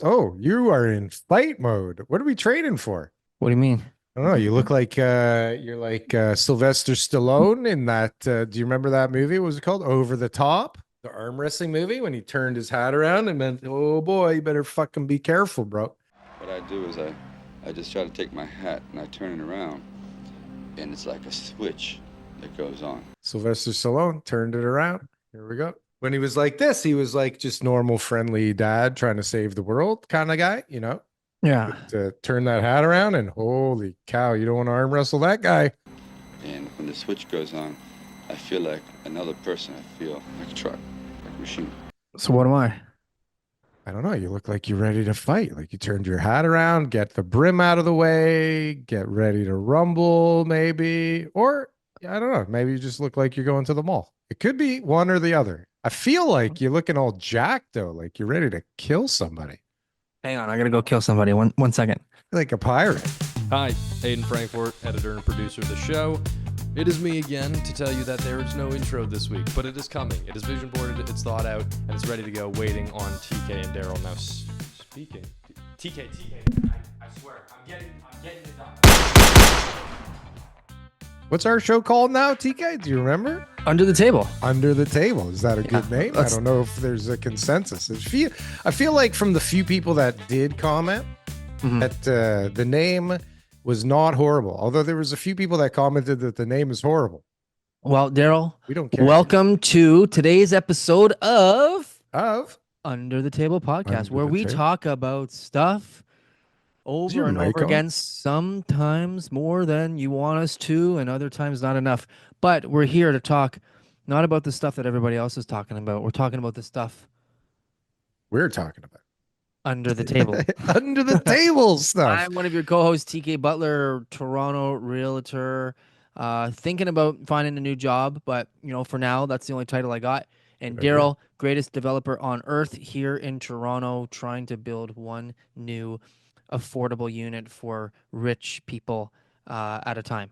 Oh, you are in fight mode. What are we trading for? What do you mean? I don't know. You look like you're like Sylvester Stallone in that. Do you remember that movie? What was it called? Over the Top, the arm wrestling movie, when he turned his hat around and meant, "Oh boy, you better fucking be careful, bro." What I do is I just try to take my hat and I turn it around, and it's like a switch that goes on. Sylvester Stallone turned it around. Here we go. When he was like this, he was like just normal, friendly dad trying to save the world kind of guy, you know. Yeah. But turn that hat around, and holy cow, you don't want to arm wrestle that guy. And when the switch goes on, I feel like another person. I feel like a truck, like a machine. So what am I? I don't know. You look like you're ready to fight. Like you turned your hat around, get the brim out of the way, get ready to rumble, maybe. Or I don't know. Maybe you just look like you're going to the mall. It could be one or the other. I feel like you're looking all jacked though, like you're ready to kill somebody, Hang on, I gotta go kill somebody. One second. like a pirate. Hi, Aiden Frankfort, editor and producer of the show. It is me again to tell you that there is no intro this week, but it is coming. It is vision boarded, it's thought out, and it's ready to go, waiting on TK and Darryl. Now, speaking, TK, I swear, I'm getting it done. What's our show called now, TK? Do you remember? Under the table. Under the Table. Is that a good name? I let's- don't know if there's a consensus. I feel like from the few people that did comment that the name was not horrible. Although there was a few people that commented that the name is horrible. Well, Darryl, We don't care. welcome to today's episode of Of Under the Table Podcast, Under where the we Table. talk about stuff over your and mic over on? again, sometimes more than you want us to, and other times not enough. But we're here to talk not about the stuff that everybody else is talking about. We're talking about the stuff we're talking about. under the table. Under the table stuff. I'm one of your co-hosts, TK Butler, Toronto Realtor. Thinking about finding a new job, but for now, that's the only title I got. And Good idea. Darryl, greatest developer on earth here in Toronto, trying to build one new affordable unit for rich people at a time.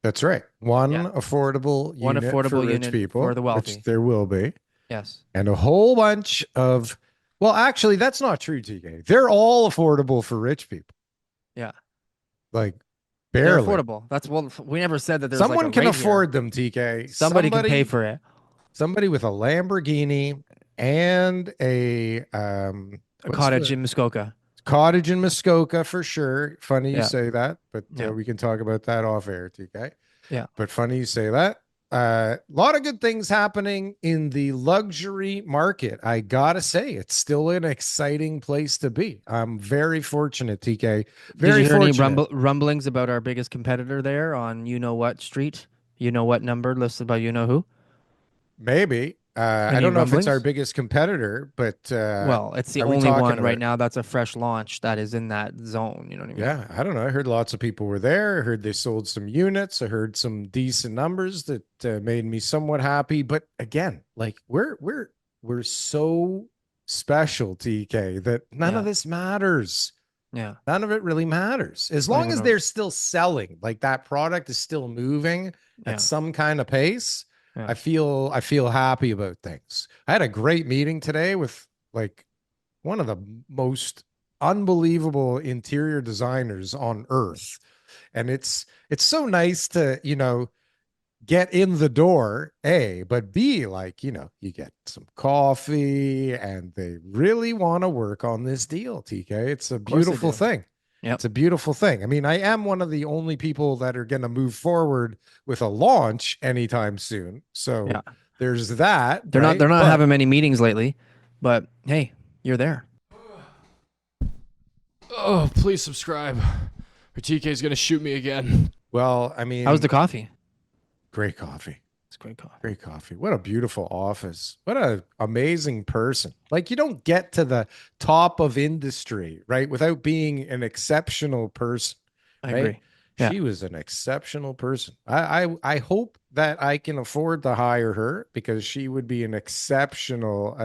That's right. One Yeah. affordable One unit affordable for rich unit people, for the wealthy. which there will be, Yes. and a whole bunch of. Well, actually, that's not true, TK. They're all affordable for rich people. Yeah. Like They're barely. affordable. That's we never said that there's Someone like a can rate here. afford them, TK. Somebody can pay for it. Somebody with a Lamborghini and A what's cottage the- in Muskoka. cottage in Muskoka for sure. Funny you Yeah. say that, but Yeah. we can talk about that off air, TK. Yeah. But funny you say that. A lot of good things happening in the luxury market. I gotta say, it's still an exciting place to be. I'm very fortunate, TK. Very Did you hear any fortunate. rumblings about our biggest competitor there on you know what street? You know what number listed by you know who? Maybe. I Any don't know if it's our rumblings? biggest competitor, but Well, it's the are we only talking one right about- now that's a fresh launch that is in that zone. You know what I mean? yeah, I don't know. I heard lots of people were there. I heard they sold some units. I heard some decent numbers that made me somewhat happy. But again, like we're so special, TK, that none of Yeah. this matters. Yeah. None of it really matters. As Not long even as a- they're still selling, like that product is still moving Yeah. at some kind of pace. Yeah. I feel happy about things. I had a great meeting today with like one of the most unbelievable interior designers on earth. And it's so nice to, get in the door, A, but B, like, you get some coffee and they really want to work on this deal, TK. It's a course they beautiful do. thing. Yep. It's a beautiful thing. I mean, I am one of the only people that are going to move forward with a launch anytime soon. So Yeah. there's that. They're not right? they're not But- having many meetings lately, but hey, you're there. Oh, please subscribe, or TK's gonna shoot me again. Well, I mean, How's the coffee? great coffee. It's great coffee. Great coffee. What a beautiful office. What an amazing person. Like you don't get to the top of industry, right, without being an exceptional person. I right? agree. Yeah. She was an exceptional person. I hope that I can afford to hire her because she would be an exceptional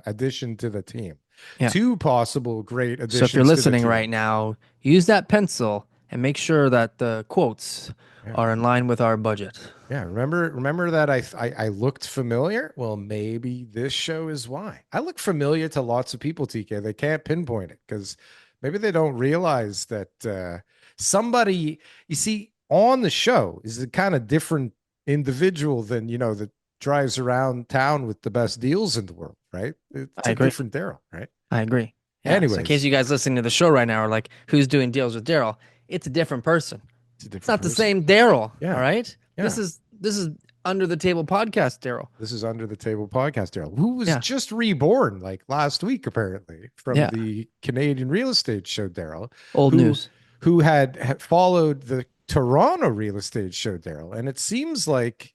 addition to the team. Yeah. Two possible great additions. So if you're to the listening team. right now, use that pencil and make sure that the quotes Yeah. are in line with our budget. Yeah, remember that I looked familiar? Well, maybe this show is why. I look familiar to lots of people, TK. They can't pinpoint it because maybe they don't realize that somebody you see on the show is a kind of different individual than, that drives around town with the best deals in the world, right? It's I a agree. different Daryl, right? I agree. Yeah. So in case Anyways, you guys listening to the show right now are like, who's doing deals with Darryl? It's a different person. it's a It's different not the person. same Darryl. Yeah. All right. Yeah. This is under the table podcast, Darryl. This is Under the Table Podcast, Daryl, who was Yeah. just reborn like last week, apparently, from Yeah. the Canadian real estate show, Daryl, Old who news. who had followed the Toronto real estate show, Daryl. And it seems like,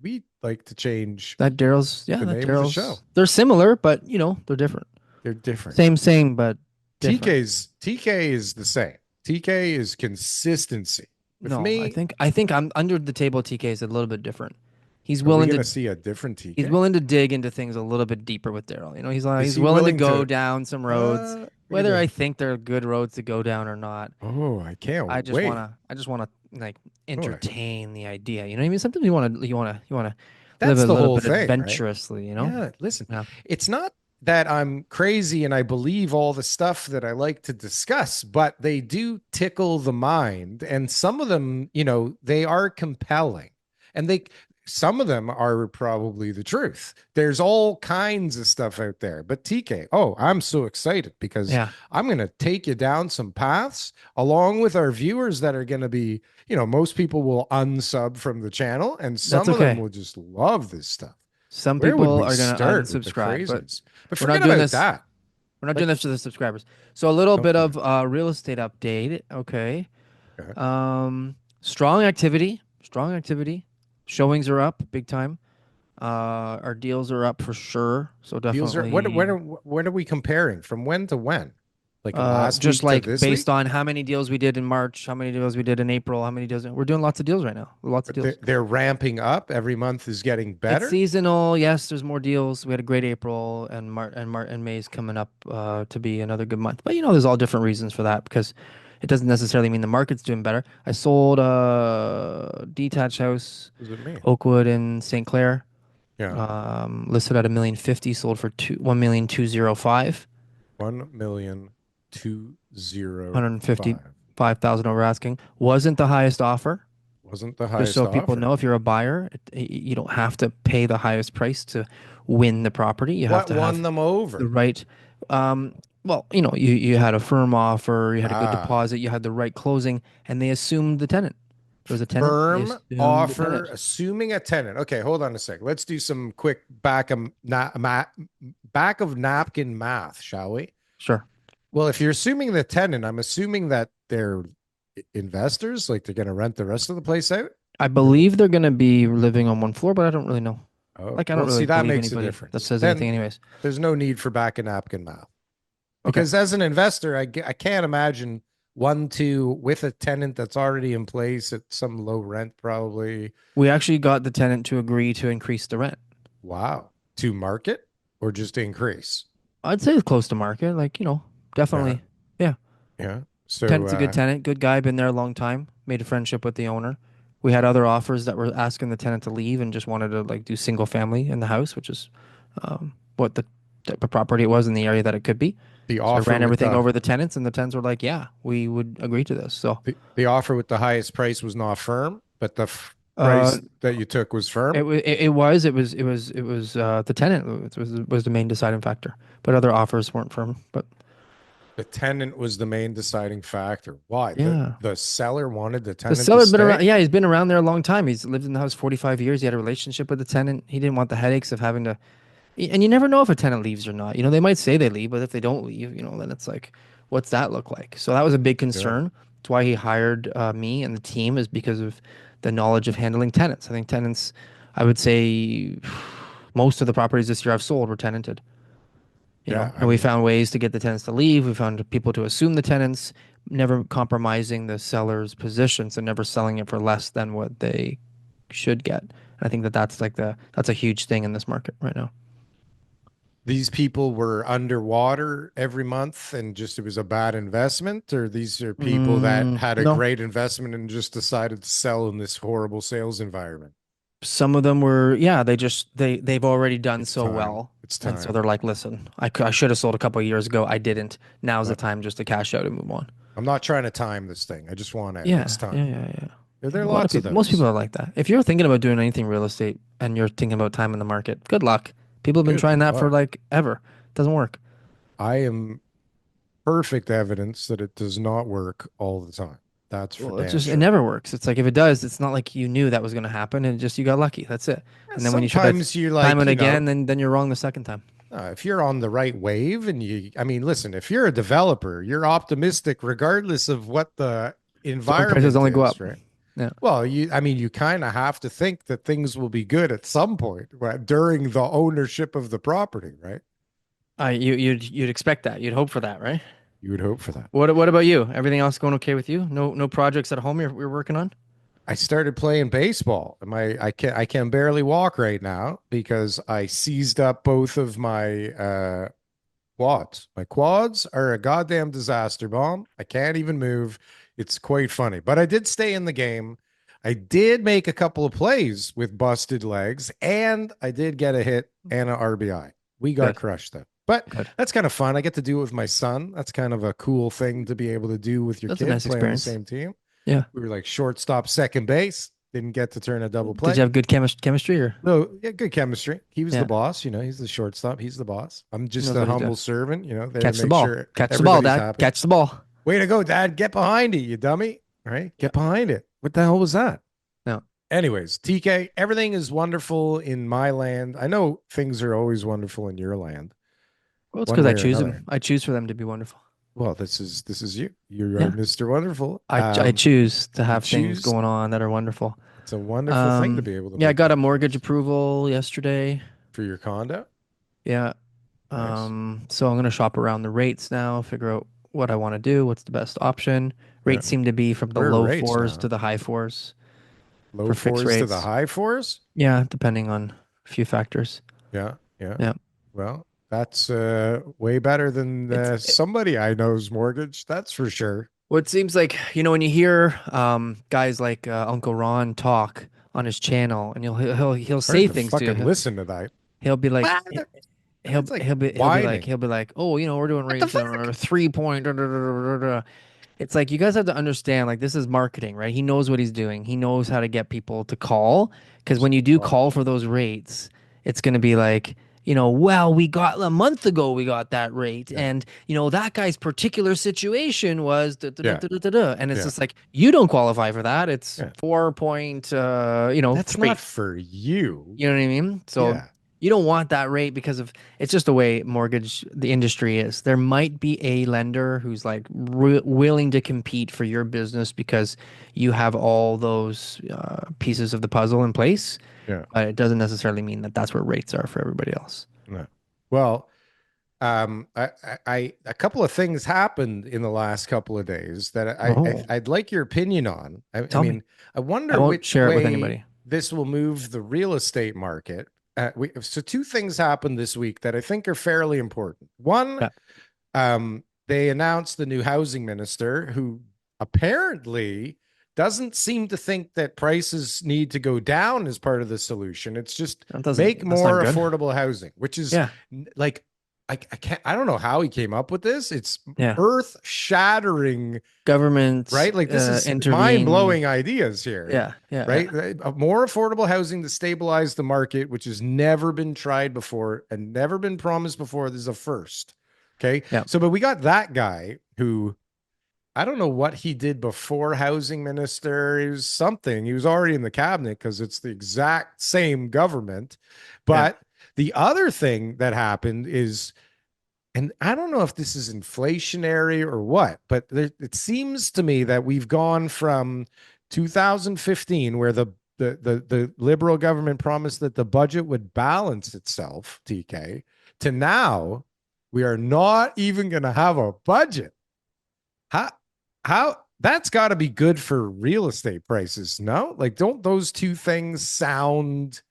we like to change That Daryl's, the name of the show. They're similar, but they're different. They're different. Same, but different. TK is the same. TK is consistency. With No, me, I think I'm under the table. TK is a little bit different. He's are we willing going to to see a different TK? he's willing to dig into things a little bit deeper with Darryl. He's like Is he's he willing to willing go to- down some roads, whether I think they're good roads to go down or not. Oh, I can't I just wait. wanna like entertain the idea. You know what I mean? Sometimes you wanna live That's a the little whole bit thing, right? adventurously. Yeah, listen, Yeah. it's not that I'm crazy and I believe all the stuff that I like to discuss, but they do tickle the mind. And some of them, they are compelling. And some of them are probably the truth. There's all kinds of stuff out there. But TK, I'm so excited because Yeah. I'm going to take you down some paths along with our viewers that are going to be, most people will unsub from the channel and some of them okay. will just love this stuff. Some Where would people we are gonna start with the unsubscribe, but crazies? But we're not forget doing about this- that. we're not doing this to the subscribers. So a little bit Okay. of real estate update. Okay. Okay. Strong activity. Showings are up big time. Our deals are up for sure. So Deals are definitely. what are we comparing from when to when? Like last just week like to this based week? on how many deals we did in March, how many deals we did in April, how many deals we're doing lots of deals right now. Lots of But deals. they're ramping up. Every month is getting better. It's seasonal. Yes, there's more deals. We had a great April, and May's coming up to be another good month. But there's all different reasons for that because it doesn't necessarily mean the market's doing better. I sold a detached house, What does it mean? Oakwood in St. Clair, Yeah. listed at $1,050,000, sold for $1,205,000. 1,205,000. 155,000 over asking. Wasn't the highest offer. Wasn't the Just highest so people offer. know, if you're a buyer, you don't have to pay the highest price to win the property. You have What to won have them the over? right. Well, you had a firm offer, you had a good Ah. deposit, you had the right closing, and they assumed the tenant. There was a tenant. they Firm assumed the offer, tenant. assuming a tenant. Okay, hold on a sec. Let's do some quick back of napkin math, shall we? Sure. Well, if you're assuming the tenant, I'm assuming that they're investors, like they're going to rent the rest of the place out. I believe they're going to be living on one floor, but I don't really know. Oh, Like, I don't well, really see, that believe makes a anybody difference. that says Then anything anyways. There's no need for back of napkin math. Because as an investor, I can't imagine 1-2 with a tenant that's already in place at some low rent, probably. We actually got the tenant to agree to increase the rent. Wow. To market or just increase? I'd say it's close to market. Like, definitely. Yeah. So Tenant's a good tenant, good guy, been there a long time, made a friendship with the owner. We had other offers that were asking the tenant to leave and just wanted to do single family in the house, which is what the type of property it was in the area that it could be. the So I offer ran with everything the, over the tenants, and the tenants were like, "Yeah, we would agree to this." So the offer with the highest price was not firm, but the price that you took was firm. it was the tenant was the main deciding factor, but other offers weren't firm. But The tenant was the main deciding factor. Why? Yeah. The seller wanted the the tenant seller's to been stay? around. Yeah, he's been around there a long time. He's lived in the house 45 years. He had a relationship with the tenant. He didn't want the headaches of having to. And you never know if a tenant leaves or not. They might say they leave, but if they don't leave, then it's like, what's that look like? So that was a big concern. That's why he hired me and the team, is because of the knowledge of handling tenants. I think tenants, I would say, most of the properties this year I've sold were tenanted. And we found ways to get the tenants to leave. We found people to assume the tenants, never compromising the seller's position, so never selling it for less than what they should get. I think that's a huge thing in this market right now. these people were underwater every month and just it was a bad investment, or these are people that had a No, great investment and just decided to sell in this horrible sales environment? some of them were, yeah, they've already done It's so time. well. It's And so time. they're like, listen, I should have sold a couple of years ago. I didn't. Now's the Uh, time just to cash out and move on. I'm not trying to time this thing. I just want out. It's Yeah, yeah, time. yeah, yeah. There are A lot of lots of people, most people those. are like that. If you're thinking about doing anything real estate and you're thinking about time in the market, good luck. People have been Good trying that for luck. like ever. Doesn't work. I am perfect evidence that it does not work all the time. That's for Well, damn it sure. never works. It's like if it does, it's not like you knew that was going to happen and just you got lucky. That's it. And then when you try to Sometimes you're time like, it again, then you're wrong the second time. if you're on the right wave and I mean, listen, if you're a developer, you're optimistic regardless of what the So prices environment only go is, up. right? Yeah. Well, I mean, you kind of have to think that things will be good at some point during the ownership of the property, right? You'd expect that. You'd hope for that, right? You would hope for that. What about you? Everything else going okay with you? No projects at home you're working on? I started playing baseball. I can barely walk right now because I seized up both of my quads. My quads are a goddamn disaster bomb. I can't even move. It's quite funny. But I did stay in the game. I did make a couple of plays with busted legs, and I did get a hit and an RBI. We got Good. crushed though. But Good. that's kind of fun. I get to do it with my son. That's kind of a cool thing to be able to do with your That's a kid, nice play on the experience. same team. Yeah. We were like shortstop, second base. Didn't get to turn a double play. Did you have good chemistry or? No, yeah, good chemistry. He was the Yeah. boss, he's the shortstop. He's the boss. I'm He just knows a what he's humble doing. servant, there Catch to the make ball. sure Catch the ball, everybody's Dad. happy. Catch the ball. Way to go, Dad. Get behind it, you dummy. All right, get behind it. What the hell was that? No. Anyways, TK, everything is wonderful in my land. I know things are always wonderful in your land, Well, it's one because I way or choose another. them. I choose for them to be wonderful. Well, this is you. You are Yeah. Mr. Wonderful. I choose to have things choose. going on that are wonderful. It's a wonderful thing to be able to Yeah, I make got a that mortgage approval yesterday. for your condo. Yeah. Nice. So I'm gonna shop around the rates now, figure out what I want to do, what's the best option. Yeah. Rates seem to be from the Where are low rates fours now? to the high fours Low for fixed fours to the rates. high fours? Yeah, depending on a few factors. Yeah, yeah. Yeah. Well, that's way better than somebody I know's mortgage. That's for sure. Well, it seems like, when you hear guys like Uncle Ron talk on his channel, and he'll say Hard to things to fucking you. listen to that. He'll be like, What? he'll It's like he'll be whining. he'll be like, oh, we're doing What the rates that fuck? are 3 point. Da, da, da, da, da, da." It's like you guys have to understand, like this is marketing, right? He knows what he's doing. He knows how to get people to call, because when you do call for those rates, it's going to be like, well, we got a month ago, we got that rate, Yeah. and that guy's particular situation was da, da, da, Yeah. da, da, da, da. And it's Yeah. just like you don't qualify for that. It's Yeah. 4 point, That's 3. not for you. You know what I mean? So Yeah. you don't want that rate because of it's just the way the industry is. There might be a lender who's like willing to compete for your business because you have all those pieces of the puzzle in place. Yeah. But it doesn't necessarily mean that that's where rates are for everybody else. No. Well, a couple of things happened in the last couple of days that I'd like your opinion on. Tell me. I wonder I won't which share it with way anybody. this will move the real estate market. So two things happened this week that I think are fairly important. One, they announced the new housing minister, who apparently doesn't seem to think that prices need to go down as part of the solution. It's just make more affordable housing, which is like, I don't know how he came up with this. It's earth shattering government, right? Like this is mind blowing ideas here. Yeah. Right. More affordable housing to stabilize the market, which has never been tried before and never been promised before. This is a first. Okay. Yeah. So, but we got that guy who, I don't know what he did before housing minister. He was something. He was already in the cabinet because it's the exact same government. But the other thing that happened is, and I don't know if this is inflationary or what, but it seems to me that we've gone from 2015, where the Liberal government promised that the budget would balance itself, TK, to now we are not even going to have a budget. How that's got to be good for real estate prices, no? Like, don't those two things sound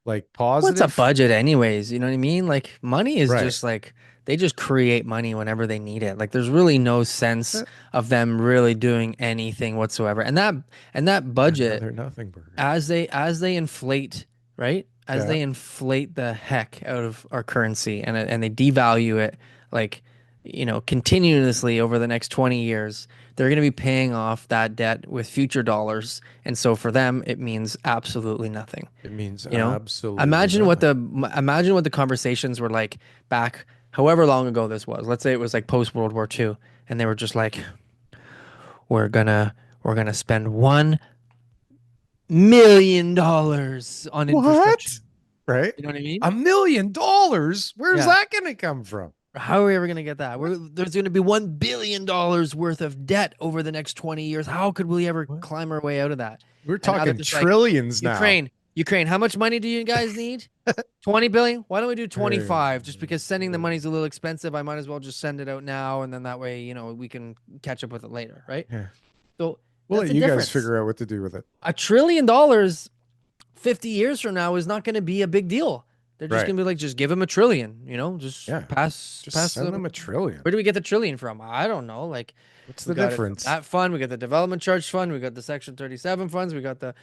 like What's a positive. budget anyways? You know what I mean? Like money is Right. just like they just create money whenever they need it. Like there's really no sense of them really doing anything whatsoever. And that budget Another nothing burger. as they inflate, right? As Yeah. they inflate the heck out of our currency and they devalue it like continuously over the next 20 years, they're going to be paying off that debt with future dollars. And so for them, it means absolutely nothing. It means You know, absolutely imagine what nothing. the conversations were like back however long ago this was. Let's say it was like post World War II, and they were just like, we're gonna spend $1 million on infrastructure. What? Right? You know what I mean? $1 million? Where's Yeah. that going to come from? How are we ever gonna get that? There's gonna be $1 billion worth of debt over the next 20 years. How could we ever What? climb our way out of that? We're And now they're talking just like, trillions now. Ukraine, how much money do you guys need? 20 billion? Why don't we do 25? Just because sending the money's a little expensive, I might as well just send it out now, and then that way, we can catch up with it later, right? Yeah. So We'll that's let the you guys difference. figure out what to do with it. $1 trillion 50 years from now is not going to be a big deal. They're just Right. going to be like, just give them $1 trillion, just Yeah. pass Just send the, them $1 trillion. where do we get the trillion from? I don't know. Like, What's we the got it from difference? that fund, we got the development charge fund, we got the Section 37 funds, we got the,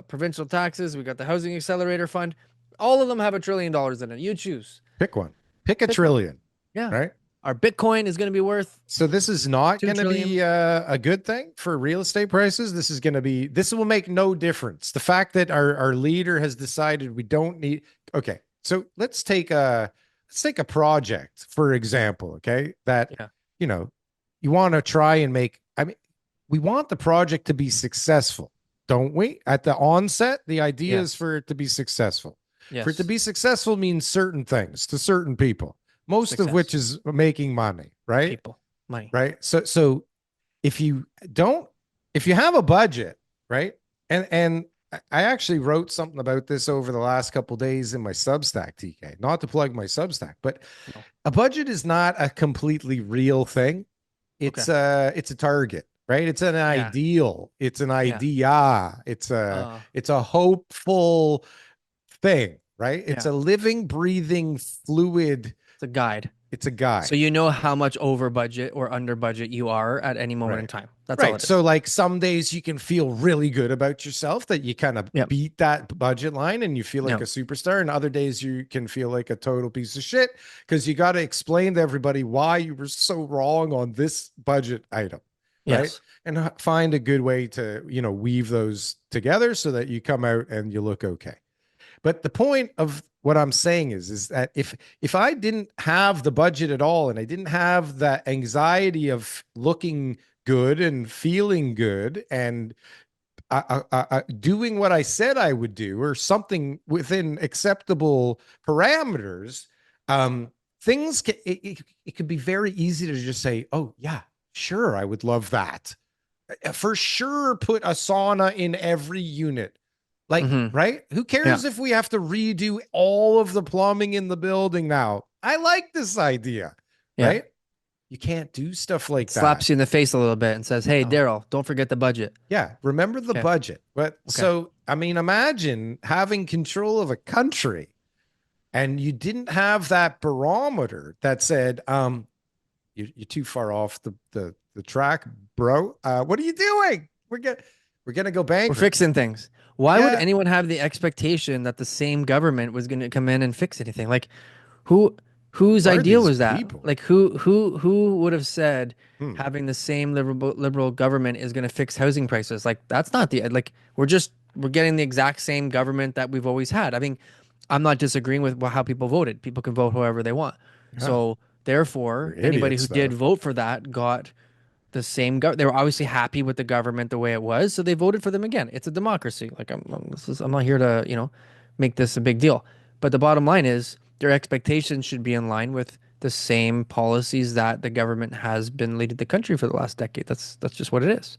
provincial taxes, we got the housing accelerator fund. All of them have $1 trillion in it. You choose. Pick one. Pick a Pick one. trillion. Yeah. Right? Our Bitcoin is going to be worth. So this is not 2 going to trillion. be a good thing for real estate prices. This will make no difference. The fact that our leader has decided we don't need. Okay. So let's take a project, for example. Okay. That, Yeah. You want to try and make, we want the project to be successful, don't we? At the onset, the idea is Yes. for it to be successful. Yes. For it to be successful means certain things to certain people, most of Success. which is making money, right? People, money. Right. So if you have a budget, right? And I actually wrote something about this over the last couple of days in my Substack, TK, not to plug my Substack, but No. a budget is not a completely real thing. It's a target, right? It's an ideal. It's an idea. It's a hopeful thing, right? It's a living, breathing, fluid. It's a guide. It's a guide. So you know how much over budget or under budget you are at any moment in time. That's all it is. So like some days you can feel really good about yourself that you kind of beat that budget line and you feel like a superstar. And other days you can feel like a total piece of shit because you got to explain to everybody why you were so wrong on this budget item. Right. Yes. And find a good way to, weave those together so that you come out and you look okay. But the point of what I'm saying is that if I didn't have the budget at all and I didn't have that anxiety of looking good and feeling good and doing what I said I would do or something within acceptable parameters, it could be very easy to just say, oh yeah, sure, I would love that. For sure, put a sauna in every unit. Like, right? Who cares if we have to redo all of the plumbing in the building now? I like this idea, right? You can't do stuff like that. Slaps you in the face a little bit and says, hey, Darryl, don't forget the budget. Yeah, remember the budget. But so, imagine having control of a country and you didn't have that barometer that said, you're too far off the track, bro. What are you doing? We're gonna go bankrupt. We're fixing things. Why would anyone have the expectation that the same government was going to come in and fix anything? Like, whose idea was that? People? Like, who would have said having the same liberal government is going to fix housing prices? Like, that's not we're getting the exact same government that we've always had. I mean, I'm not disagreeing with how people voted. People can vote however they want. Yeah. So therefore, anybody who did vote for that got the same they were obviously happy with the government the way it was, so they voted for them again. It's a democracy. Like I'm not here to make this a big deal, but the bottom line is their expectations should be in line with the same policies that the government has been leading the country for the last decade. That's just what it is.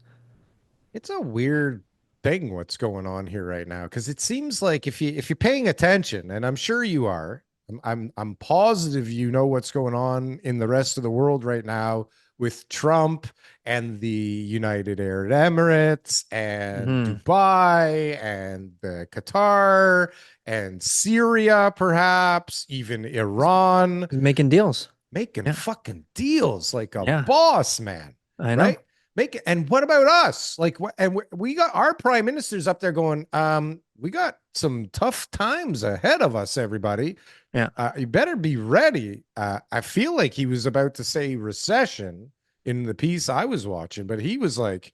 It's a weird thing what's going on here right now because it seems like if you're paying attention, and I'm sure you are, I'm positive you know what's going on in the rest of the world right now with Trump and the United Arab Emirates and Hmm. Dubai and Qatar and Syria, perhaps even Iran, He's making deals. making Yeah. fucking deals like a Yeah. boss, man. I know. Right? Make it. And what about us? Like, what? And we got our prime ministers up there going, we got some tough times ahead of us, everybody. Yeah. You better be ready. I feel like he was about to say recession in the piece I was watching, but he was like,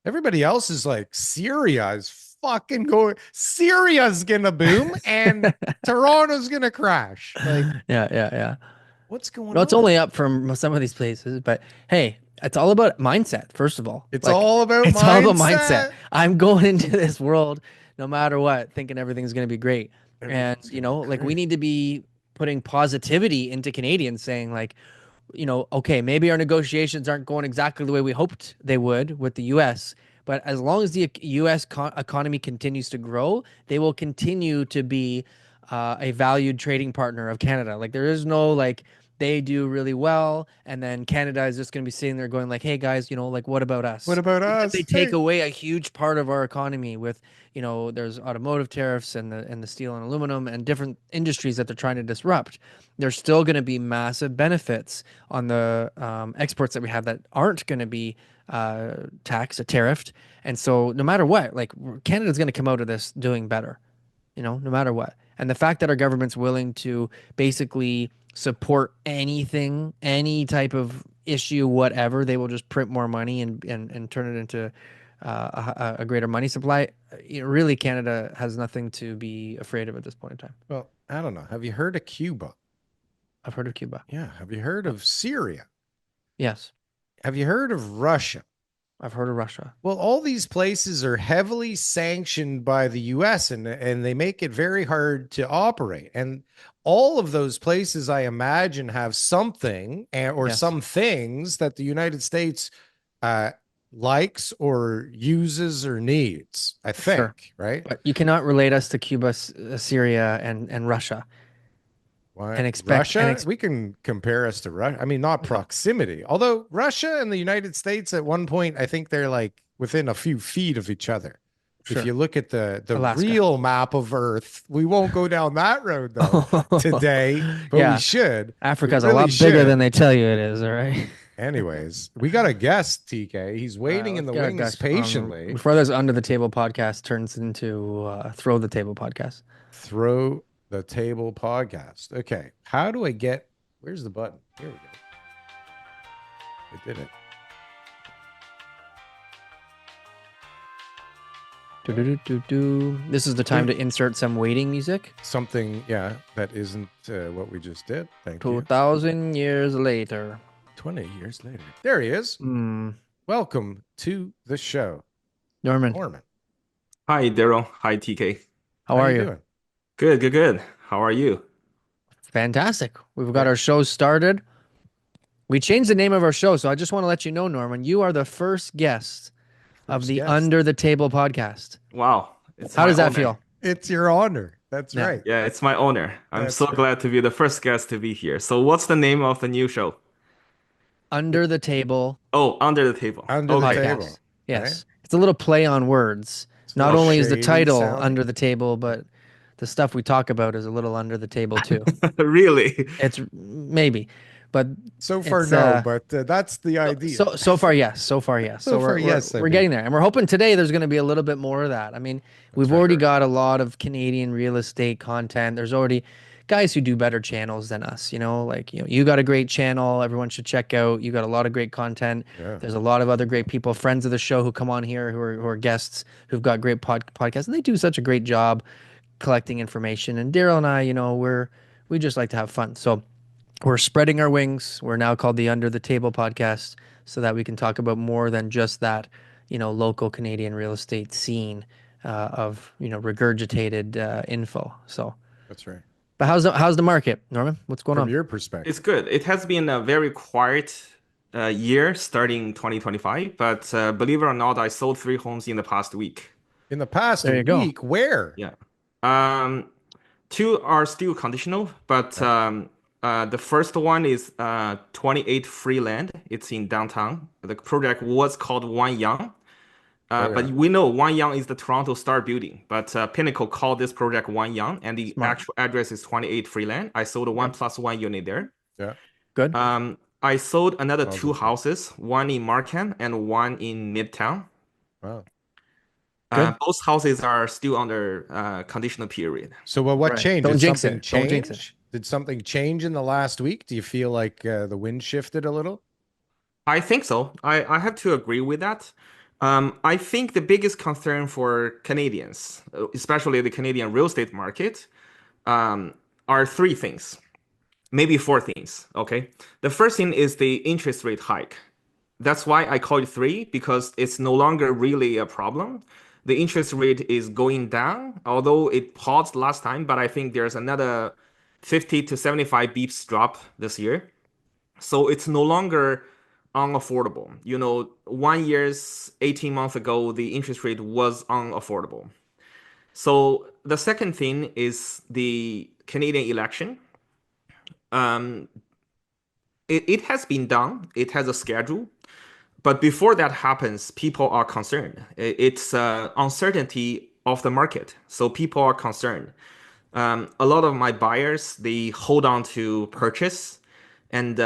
everybody else is like, Syria is fucking going, Syria's gonna boom and Toronto's gonna crash. Like, Yeah. what's going No, it's on? only up from some of these places, but hey, it's all about mindset, first of all. It's Like, all about it's all about mindset. mindset. I'm going into this world no matter what, thinking everything's going to be great. And, Everything's gonna be like we great. need to be putting positivity into Canadians saying like, okay, maybe our negotiations aren't going exactly the way we hoped they would with the US, but as long as the US economy continues to grow, they will continue to be a valued trading partner of Canada. Like there is no like they do really well and then Canada is just going to be sitting there going like, "Hey guys, like what about What us?" about Even if they us? take Hey, away a huge part of our economy with, there's automotive tariffs and the steel and aluminum and different industries that they're trying to disrupt. There's still going to be massive benefits on the exports that we have that aren't going to be tariffed. And so no matter what, like Canada's going to come out of this doing better, no matter what. And the fact that our government's willing to basically support anything, any type of issue, whatever, they will just print more money and turn it into a greater money supply. Really, Canada has nothing to be afraid of at this point in time. well, I don't know. Have you heard of Cuba? I've heard of Cuba. Yeah. Have you heard of Syria? Yes, Have you heard of Russia? I've heard of Russia. Well, all these places are heavily sanctioned by the US and they make it very hard to operate. And all of those places, I imagine, have something or Yes. some things that the United States uh, likes or uses or needs, I think, Sure. right? But you cannot relate us to Cuba, Syria, and Russia Why and expect Russia? We can compare us to Russia. I mean, not proximity. Although Russia and the United States at one point, I think they're like within a few feet of each other. Sure. If you look at the Alaska. real map of Earth, we won't go down that road though today, but Yeah. we should. Africa's We a lot really bigger should. than they tell you it is, all right? Anyways, we got a guest, TK. He's waiting in the Let's get our wings guest, patiently. before this Under the Table podcast turns into Throw the Table podcast. Throw the Table podcast. Okay. How do I get, where's the button? Here we go. I did it. This is the time to insert some waiting music. Something, yeah, that isn't what we just did. Thank you. 2,000 years later. 20 years later. There he is. Welcome to the show, Norman, Norman. Hi, Darryl. Hi, TK. how are you? doing? Good. How are you? Fantastic. We've got our show started. We changed the name of our show, so I just want to let you know, Norman, you are the first guest of the guest. Under the Table podcast. Wow. It's How my does that honor. feel? It's your honor. That's Yeah. right. Yeah, it's my honor. I'm That's so right. glad to be the first guest to be here. So, what's the name of the new show? Under the Table Oh, Under the Table. Under the Okay. Table. podcast. Yes. It's a little play on words. Not little only is the shady title sounding. Under the Table, but the stuff we talk about is a little under the table too. Really? It's maybe, but So far, It's, no, but that's the idea. so far yes. So far yes. So far, yes, I We're mean. getting there, and we're hoping today there's going to be a little bit more of that. I mean, we've right. already got a lot of Canadian real estate content. There's already guys who do better channels than us. You got a great channel. Everyone should check out. You got a lot of great content. Yeah. There's a lot of other great people, friends of the show, who come on here who are guests who've got great podcasts, and they do such a great job collecting information. And Darryl and I, we just like to have fun. So we're spreading our wings. We're now called the Under the Table podcast, so that we can talk about more than just that, local Canadian real estate scene of regurgitated info. So That's right. but how's the market, Norman? What's going From on? your perspective. It's good. It has been a very quiet year starting 2025, but believe it or not, I sold 3 homes in the past week. In the past There you go. week, where? Yeah. Um, Two are still conditional, but the first one is 28 free land. It's in downtown. The project was called Wanyang. But yeah. we know Wanyang is the Toronto Star building, but Pinnacle called this project Wanyang, and the Smart. actual address is 28 Freeland. I sold a Yeah. 1+1 unit there. Yeah. Good. I sold another Sounds two okay. houses, one in Markham and one in Midtown. Wow. Good. Both houses are still under conditional period. So, well, what Right. changed? Don't Did jinx something it. Don't jinx it. change? Did something change in the last week? Do you feel like the wind shifted a little? I think so. I have to agree with that. I think the biggest concern for Canadians, especially the Canadian real estate market, are three things, maybe four things. Okay. The first thing is the interest rate hike. That's why I call it three, because it's no longer really a problem. The interest rate is going down, although it paused last time, but I think there's another 50 to 75 beeps drop this year. So it's no longer unaffordable. 1 year's 18 months ago, the interest rate was unaffordable. So the second thing is the Canadian election. Um, it has been done. It has a schedule. But before that happens, people are concerned. It's uncertainty of the market. So people are concerned. A lot of my buyers, they hold on to purchase, and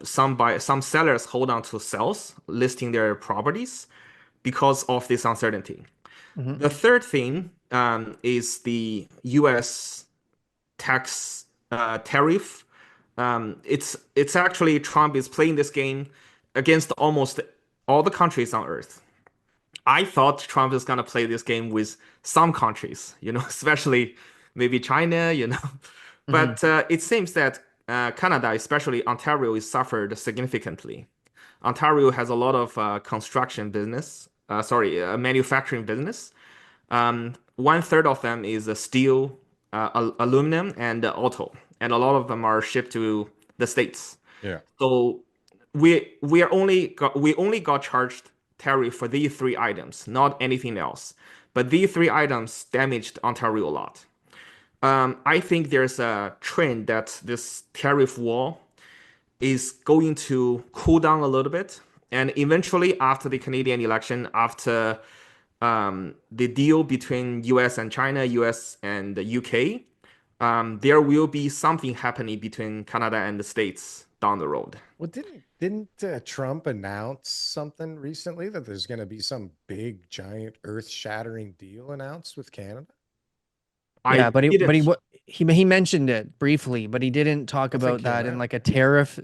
some sellers hold on to sales, listing their properties because of this uncertainty. Mhm. The third thing is the U.S. tax tariff. It's actually Trump is playing this game against almost all the countries on Earth. I thought Trump is gonna play this game with some countries, especially maybe China. Mhm. But it seems that Canada, especially Ontario, is suffered significantly. Ontario has a lot of construction business, manufacturing business. 1/3 of them is steel, aluminum, and auto, and a lot of them are shipped to the States. Yeah. So we only got charged tariff for these three items, not anything else. But these three items damaged Ontario a lot. I think there's a trend that this tariff war is going to cool down a little bit, and eventually, after the Canadian election, after the deal between U.S. and China, U.S. and the UK, there will be something happening between Canada and the States down the road. Well, didn't Trump announce something recently that there's going to be some big, giant, earth-shattering deal announced with Canada? Yeah, I but he but he didn't. wa- he mentioned it briefly, but he didn't talk I think about came that in out. like a tariff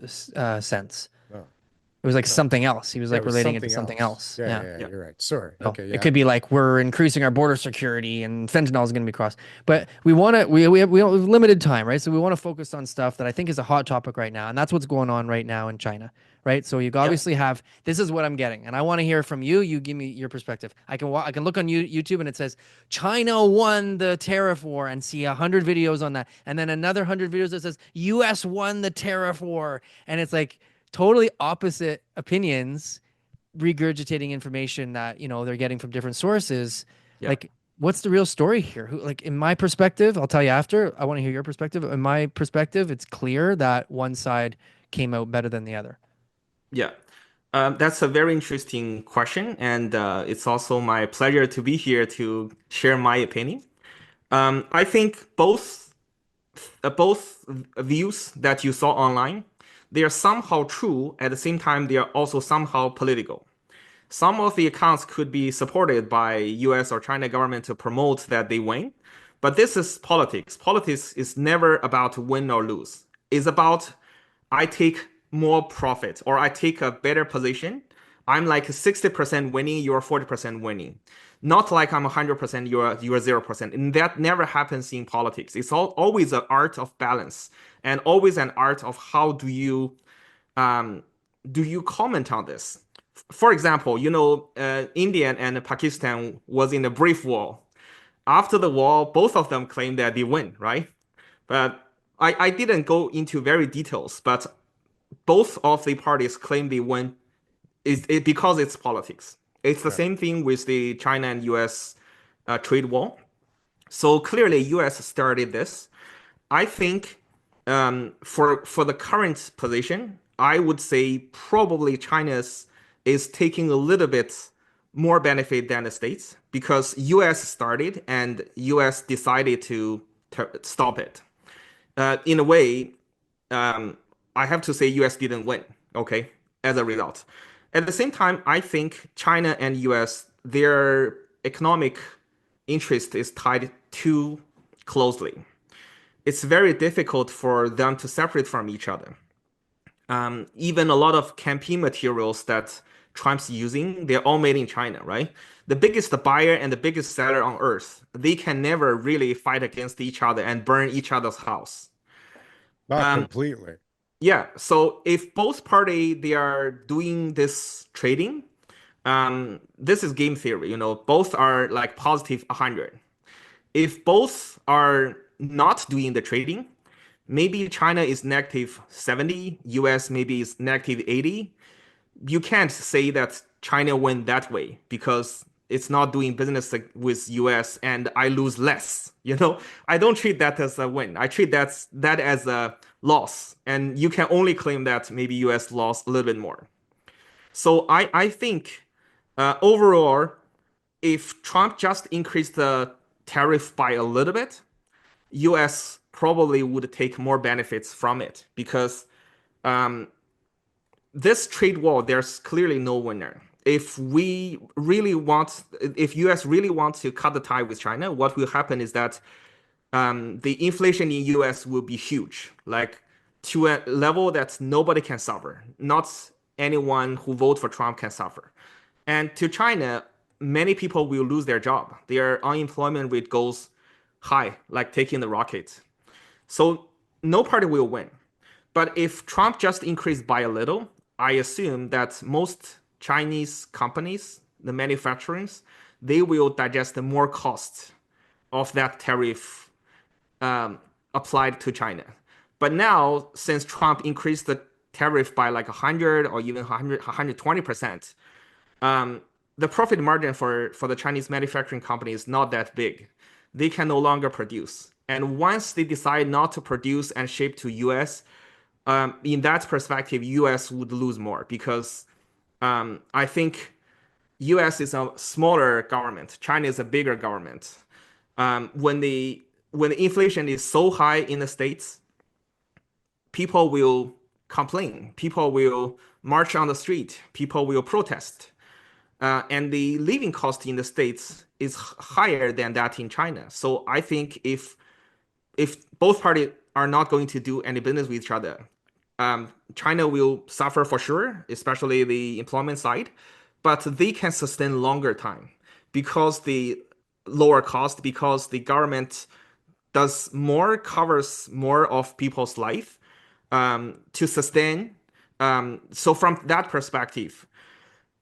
sense. No, It was like no. something else. He was Yeah, it like was relating it to something something else. else. Yeah, Yeah. yeah, Yeah. you're right. Sorry. So Okay, it yeah. could be like we're increasing our border security and fentanyl is going to be crossed. But we have limited time, right? So we want to focus on stuff that I think is a hot topic right now, and that's what's going on right now in China, right? So you Yeah. obviously have this is what I'm getting, and I want to hear from you. You give me your perspective. I can look on YouTube and it says China won the tariff war and see 100 videos on that, and then another 100 videos that says U.S. won the tariff war, and it's like totally opposite opinions regurgitating information that they're getting from different sources. Yeah. Like, what's the real story here? Who, like, in my perspective, I'll tell you after. I want to hear your perspective. In my perspective, it's clear that one side came out better than the other. Yeah. That's a very interesting question, and it's also my pleasure to be here to share my opinion. I think both views that you saw online, they are somehow true. At the same time, they are also somehow political. Some of the accounts could be supported by US or China government to promote that they win, but this is politics. Politics is never about win or lose. It's about I take more profit or I take a better position. I'm like 60% winning, you're 40% winning. Not like I'm 100%, you're 0%. And that never happens in politics. It's always an art of balance and always an art of how um, do you comment on this? For example, India and Pakistan was in a brief war. After the war, both of them claimed that they win, right? But I didn't go into very details, but both of the parties claim they win because it's politics. It's the Yeah. same thing with the China and US trade war. So clearly, U.S. started this. I think for the current position, I would say probably China's is taking a little bit more benefit than the States because U.S. started and U.S. decided to stop it. In a way, um, I have to say US didn't win, okay, as a result. At the same time, I think China and US, their economic interest is tied too closely. It's very difficult for them to separate from each other. Even a lot of campaign materials that Trump's using, they're all made in China, right? The biggest buyer and the biggest seller on earth, they can never really fight against each other and burn each other's house. Not Um, completely. Yeah, so if both party they are doing this trading, this is game theory, both are like positive 100. If both are not doing the trading, maybe China is negative 70, US maybe is negative 80. You can't say that China went that way because it's not doing business with US and I lose less. I don't treat that as a win. I treat that as a loss. And you can only claim that maybe US lost a little bit more. So I think overall, if Trump just increased the tariff by a little bit, US probably would take more benefits from it because um, this trade war, there's clearly no winner. If US really wants to cut the tie with China, what will happen is that the inflation in US will be huge, like to a level that nobody can suffer. Not anyone who vote for Trump can suffer. And to China, many people will lose their job. Their unemployment rate goes high, like taking the rocket. So no party will win. But if Trump just increased by a little, I assume that most Chinese companies, the manufacturers, they will digest more costs of that tariff applied to China. But now, since Trump increased the tariff by like 100 or even 120%, the profit margin for the Chinese manufacturing company is not that big. They can no longer produce. And once they decide not to produce and ship to US, in that perspective, US would lose more because I think US is a smaller government. China is a bigger government. When the inflation is so high in the States, people will complain. People will march on the street. People will protest. And the living cost in the States is higher than that in China. So I think if both parties are not going to do any business with each other, China will suffer for sure, especially the employment side, but they can sustain longer time because the lower cost, because the government does more, covers more of people's life to sustain. So from that perspective,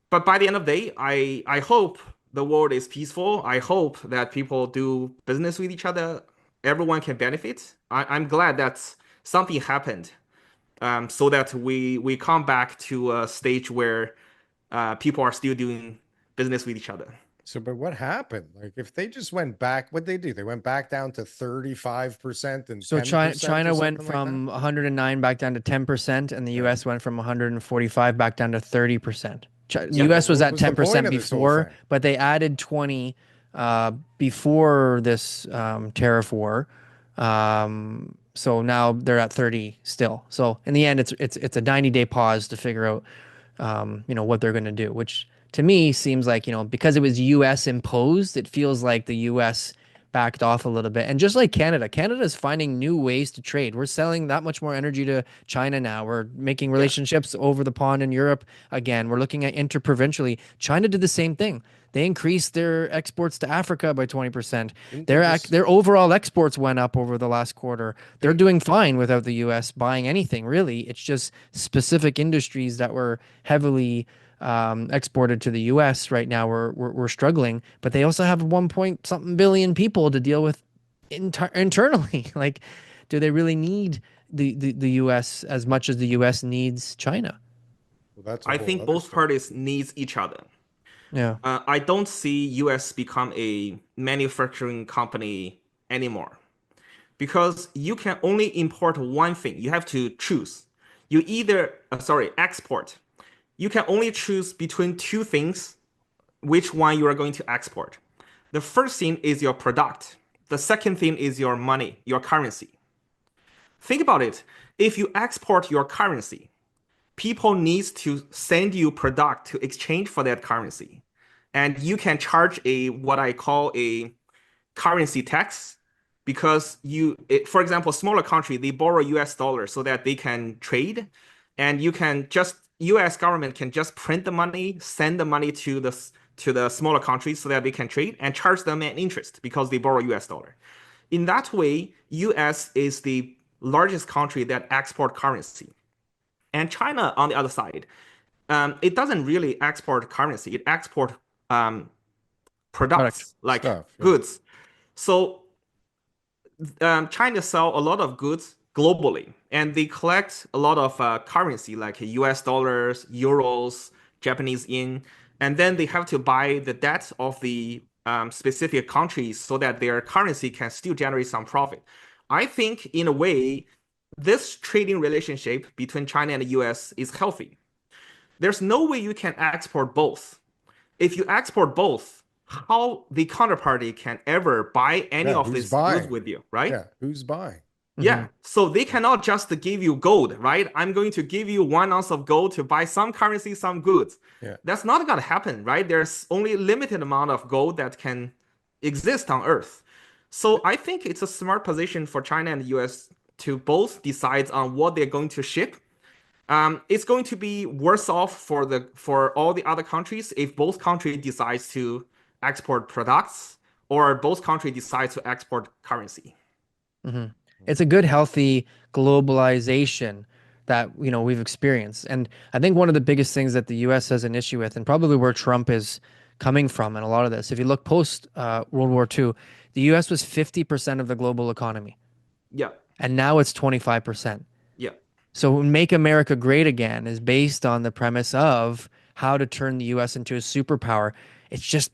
but by the end of the day, I hope the world is peaceful. I hope that people do business with each other. Everyone can benefit. I'm glad that something happened so that we come back to a stage where people are still doing business with each other. So, but what happened? Like, if they just went back, what'd they do? They went back down to 35% and So 10% China or went something like that? from 109 back down to 10%, and the US went from 145 back down to 30%. US was What at was the point 10% of this whole before, thing? but they added 20 before this tariff war. So now they're at 30 still. So in the end, it's a 90-day pause to figure out what they're going to do, which to me seems like, because it was US imposed, it feels like the US backed off a little bit. And just like Canada is finding new ways to trade. We're selling that much more energy to China now. We're making relationships over the pond in Europe again. We're looking at interprovincially. China did the same thing. They increased their exports to Africa by 20%. Didn't they just Their overall exports went up over the last quarter. They're doing fine without the US buying anything, really. It's just specific industries that were heavily exported to the U.S. right now we're struggling, but they also have 1 point something billion people to deal with internally. Like, do they really need the U.S. as much as the U.S. needs China? Well, that's a I whole think other both story. parties needs each other. Yeah. I don't see US become a manufacturing company anymore because you can only import one thing. You have to choose. You either, export. You can only choose between two things, which one you are going to export. The first thing is your product. The second thing is your money, your currency. Think about it. If you export your currency, people needs to send you product to exchange for that currency. And you can charge a what I call a currency tax because for example, smaller country, they borrow US dollars so that they can trade. And you can just US government can just print the money, send the money to the smaller countries so that they can trade and charge them an interest because they borrow US dollar. In that way, US is the largest country that export currency. And China, on the other side, it doesn't really export currency. It export um, Product. products like Stuff. Yeah. goods. So China sell a lot of goods globally, and they collect a lot of currency like US dollars, euros, Japanese yen, and then they have to buy the debt of the specific countries so that their currency can still generate some profit. I think, in a way, this trading relationship between China and the US is healthy. There's no way you can export both. If you export both, how the counterparty can ever buy any Yeah, of who's these goods buying? with you, right? Yeah, who's buying? Yeah. So they cannot just give you gold, right? I'm going to give you 1 ounce of gold to buy some currency, some goods. Yeah. That's not going to happen, right? There's only a limited amount of gold that can exist on Earth. So I think it's a smart position for China and the US to both decide on what they're going to ship. It's going to be worse off for all the other countries if both countries decides to export products or both countries decide to export currency. Mm-hmm. It's a good, healthy globalization that we've experienced, and I think one of the biggest things that the U.S. has an issue with, and probably where Trump is coming from, in a lot of this. If you look post World War II, the U.S. was 50% of the global economy, Yeah, and now it's 25%. yeah, So Make America Great Again is based on the premise of how to turn the US into a superpower.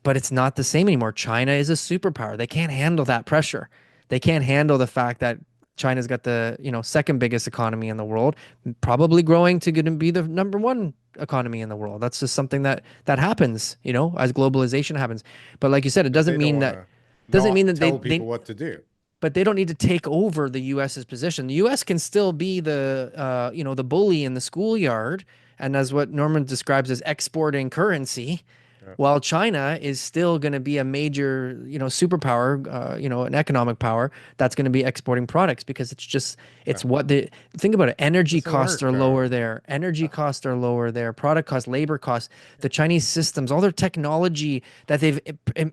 But it's not the same anymore. China is a superpower. They can't handle that pressure. They can't handle the fact that China's got the, second biggest economy in the world, probably growing to going to be the number one economy in the world. That's just something that happens, as globalization happens. But like you said, it But doesn't they don't mean want that to doesn't mean not that tell they people what to do. but they don't need to take over the U.S.'s position. The U.S. can still be the bully in the schoolyard, and as what Norman describes as exporting currency, Yeah. while China is still going to be a major, superpower, an economic power that's going to be exporting products because it's Yeah. what the think about it. Energy Doesn't costs work, are Darryl. lower there. Energy costs are lower there. Product costs, labor costs. The Chinese systems, all their technology that they've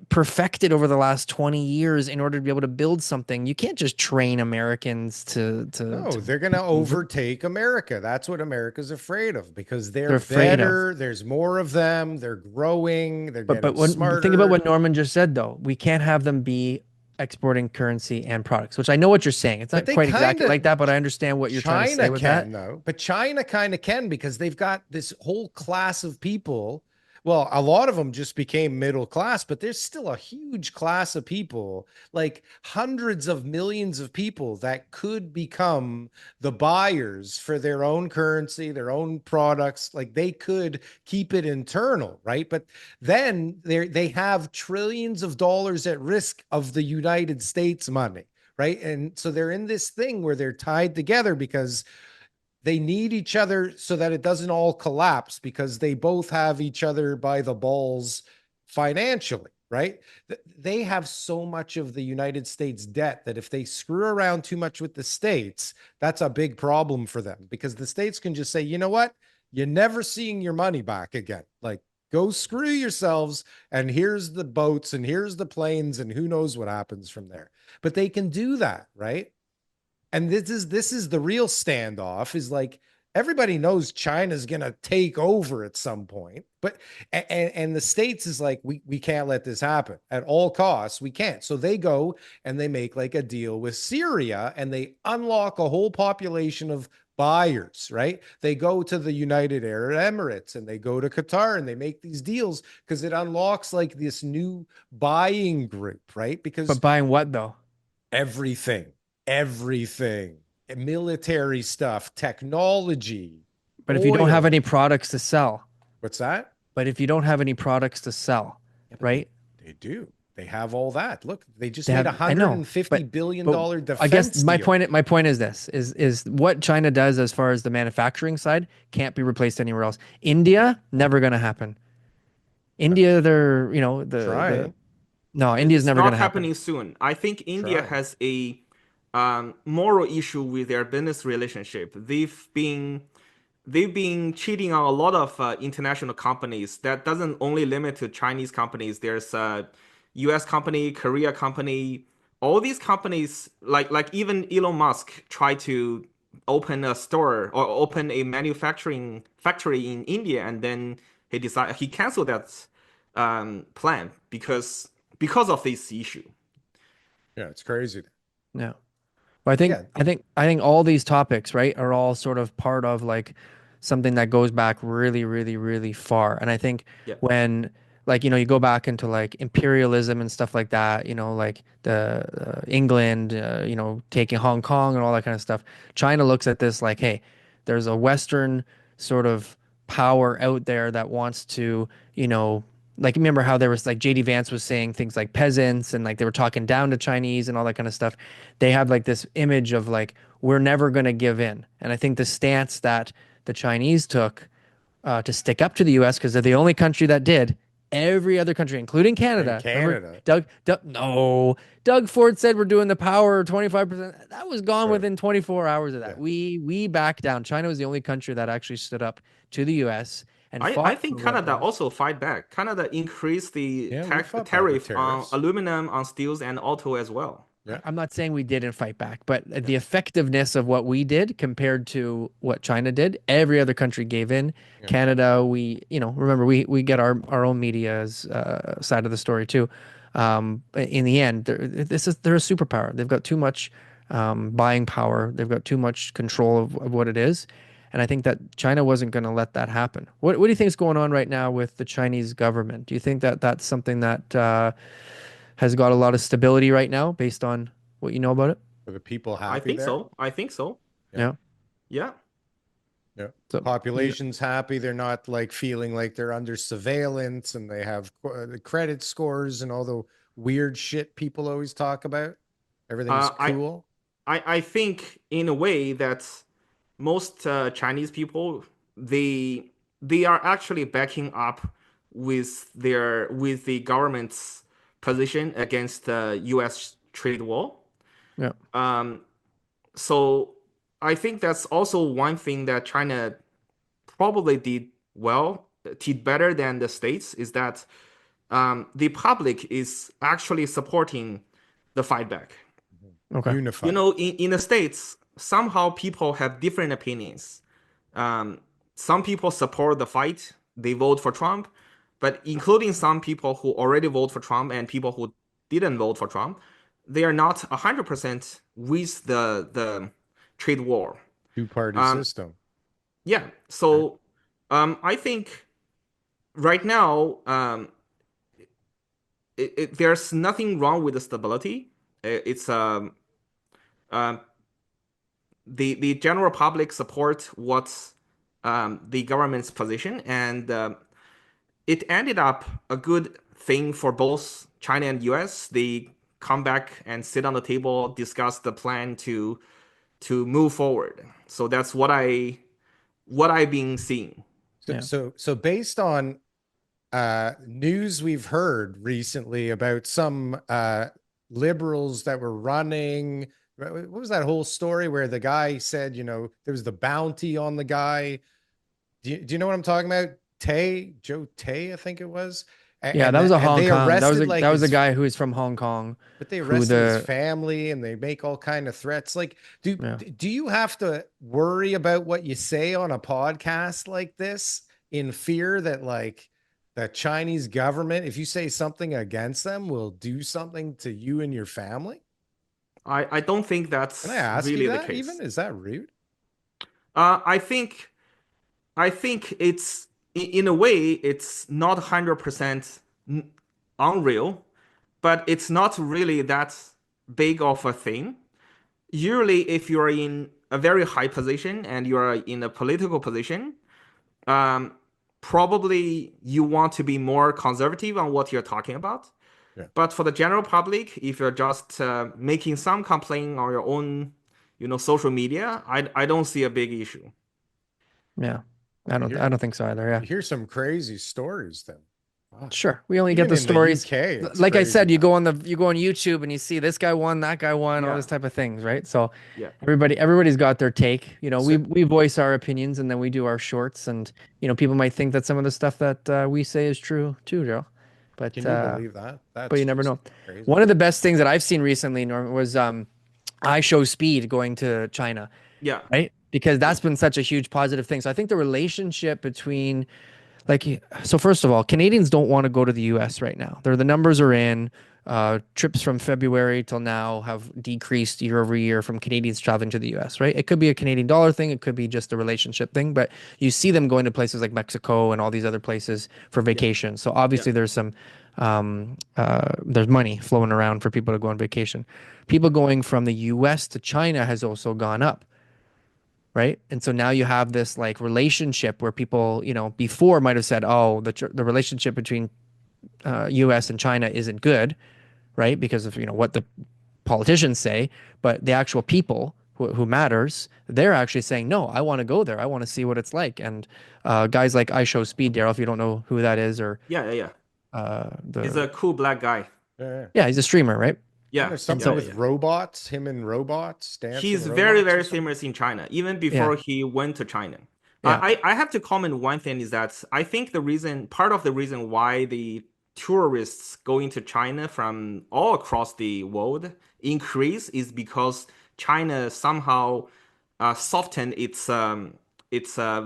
perfected over the last 20 years in order to be able to build something. You can't just train Americans No, they're going to overtake America. That's what America's afraid of because they're they're afraid of. better. There's more of them. They're growing. They're But getting think about smarter. what Norman just said though. We can't have them be exporting currency and products, which I know what you're saying. It's But not they quite kind exactly of, like that, but I understand what you're trying to say China with that. can though. But China kind of can because they've got this whole class of people. Well, a lot of them just became middle class, but there's still a huge class of people, like hundreds of millions of people that could become the buyers for their own currency, their own products. Like they could keep it internal, right? But then they have trillions of dollars at risk of the United States money, right? And so they're in this thing where they're tied together because they need each other so that it doesn't all collapse because they both have each other by the balls financially, right? They have so much of the United States debt that if they screw around too much with the states, that's a big problem for them because the states can just say, you know what? You're never seeing your money back again. Like, go screw yourselves. And here's the boats and here's the planes and who knows what happens from there. But they can do that, right? And this is the real standoff is like everybody knows China's going to take over at some point, but and the states is like we can't let this happen at all costs. We can't. So they go and they make like a deal with Syria and they unlock a whole population of buyers, right? They go to the United Arab Emirates and they go to Qatar and they make these deals because it unlocks like this new buying group, right? Because But buying what though? everything, everything, military stuff, technology, But if you don't have oil. any products to sell, What's that? but if you don't have any products to sell, Yeah, but right? they do. They have all that. Look, they just They made have, I know, $150 billion but dollar I guess defense my deal. point is this is what China does as far as the manufacturing side can't be replaced anywhere else. India, never gonna happen. India, they're, you know, the Trying, no, India's It's never not gonna happen. happening soon. I think India trying. has a moral issue with their business relationship. They've been cheating on a lot of international companies. That doesn't only limit to Chinese companies. There's U.S. company, Korea company. All these companies, like even Elon Musk, tried to open a store or open a manufacturing factory in India, and then he canceled that plan because of this issue. Yeah, it's crazy. Yeah. But Yeah, I think all these topics, right, are all sort of part of like something that goes back really, really, really far. And I think Yeah. when like, you know, you go back into like imperialism and stuff like that, you know, like the England, you know, taking Hong Kong and all that kind of stuff. China looks at this like, hey, there's a Western sort of power out there that wants to, you know, like remember how there was like JD Vance was saying things like peasants and like they were talking down to Chinese and all that kind of stuff. They have like this image of like we're never going to give in. And I think the stance that the Chinese took to stick up to the U.S. because they're the only country that did. Every other country, including in Canada. Remember, Canada. Doug Ford said we're doing the power 25%. That was gone Right. within 24 hours of that. Yeah. We backed down. China was the only country that actually stood up to the U.S. and I fought for think what it Canada was. also fight back. Canada increased the Yeah, we fought back with tariff on tariffs. aluminum, on steels, and auto as well. Yeah. I'm not saying we didn't fight back, but the effectiveness of what we did compared to what China did, every other country gave in. Yeah. Canada, we, you know, remember we get our own media's side of the story too. In the end, they're a superpower. They've got too much buying power. They've got too much control of what it is. And I think that China wasn't going to let that happen. What do you think is going on right now with the Chinese government? Do you think that that's something that has got a lot of stability right now based on what you know about it? Are the people I happy think there? so. I think so. Yeah. Yeah. Yeah. Yeah. So Population's happy. They're not like feeling like they're under surveillance and they have the credit scores and all the weird shit people always talk about. Everything's Uh, I cool. I think in a way that most Chinese people they are actually backing up with the government's position against the U.S. trade war. yeah, Um, so I think that's also one thing that China probably did better than the States is that the public is actually supporting the fight back. okay, You Unified. know, in the States, somehow people have different opinions. Um, some people support the fight, they vote for Trump, but including some people who already vote for Trump and people who didn't vote for Trump, they are not 100% with the trade war. Two-party Um, system. yeah, Right. so I think right now there's nothing wrong with the stability. It's um, the general public support what the government's position, and it ended up a good thing for both China and US. They come back and sit on the table, discuss the plan to move forward. So that's what I've been seeing. So, yeah, so based on news we've heard recently about some liberals that were running. What was that whole story where the guy said, you know, there was the bounty on the guy? Do you know what I'm talking about? Joe Tay, I think it was. yeah. That was a And Hong they Kong. arrested That like was a his, guy who is from Hong Kong, but they who arrested his the family and they make all kind of threats. Like, yeah. do you have to worry about what you say on a podcast like this in fear that like the Chinese government, if you say something against them, will do something to you and your family? I don't think Can I that's ask you really the that even? case. Is that rude? I think it's in a way it's not 100% unreal, but it's not really that big of a thing. Usually, if you are in a very high position and you are in a political position, um, probably you want to be more conservative on what you're talking about. Yeah. But for the general public, if you're just making some complaint on your own, social media, I don't see a big issue. Yeah. You I hear don't think so either. Yeah. you hear some crazy stories then. Wow. Sure. We only get Even the in the stories. UK, it's Like I crazy said, now. you go on YouTube and you see this guy won, that guy won, all Yeah, this type of things, right? So yeah. everybody's got their take. So We voice our opinions and then we do our shorts, and people might think that some of the stuff that we say is true too, Joe. But can you believe that? but That's you never just know. crazy. One of the best things that I've seen recently, Norm, was I Show Speed going to China, Yeah. right? Because that's been such a huge positive thing. So I think the relationship between so first of all, Canadians don't want to go to the US right now. The numbers are in. Trips from February till now have decreased year over year from Canadians traveling to the US, right? It could be a Canadian dollar thing, it could be just a relationship thing, but you see them going to places like Mexico and all these other places for Yeah. vacation. So Yeah. obviously there's money flowing around for people to go on vacation. People going from the US to China has also gone up, right? And so now you have this like relationship where people, before might have said, "Oh, the relationship between U.S. and China isn't good," right? Because of what the politicians say, but the actual people who matters, they're actually saying, "No, I want to go there. I want to see what it's like." And guys like I Show Speed, Darryl, if you don't know who that is, or Yeah. Yeah. Yeah. He's the a cool black guy. Yeah. yeah, he's a streamer, right? And Yeah. there's And something Yeah. so Yeah. with Yeah. robots, him and robots, dancing He's very, robots or very something. famous in China, even yeah, before he went to China. yeah, I have to comment one thing is that I think part of the reason why the tourists going to China from all across the world increase is because China somehow softened its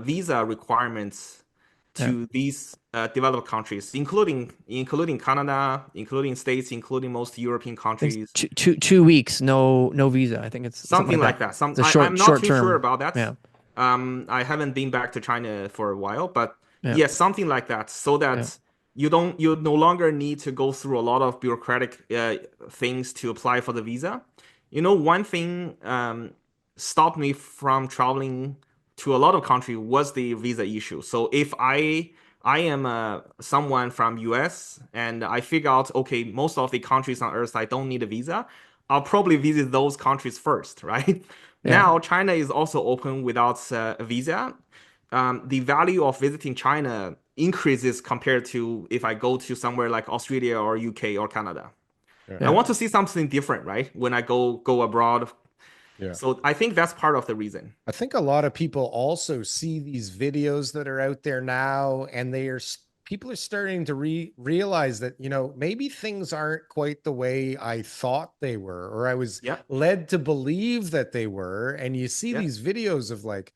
visa requirements yeah. to these developed countries, including Canada, including states, including most European I think countries. it's 2 weeks, no visa. I think it's something Something like like that. that. It's a I'm not short too sure term. about that. Yeah, I haven't been back to China for a while, but yeah, yes, something like that, so yeah, that you no longer need to go through a lot of bureaucratic things to apply for the visa. One thing stopped me from traveling to a lot of countries was the visa issue. So if I am someone from US and I figure out, okay, most of the countries on earth I don't need a visa, I'll probably visit those countries first, right? yeah. Now China is also open without a visa. The value of visiting China increases compared to if I go to somewhere like Australia or UK or Canada. Yeah. I Yeah. want to see something different, right? When I go abroad. Yeah. So I think that's part of the reason. I think a lot of people also see these videos that are out there now, and people are starting to realize that, maybe things aren't quite the way I thought they were, or I was Yeah, led to believe that they were. And you see yeah, these videos of like,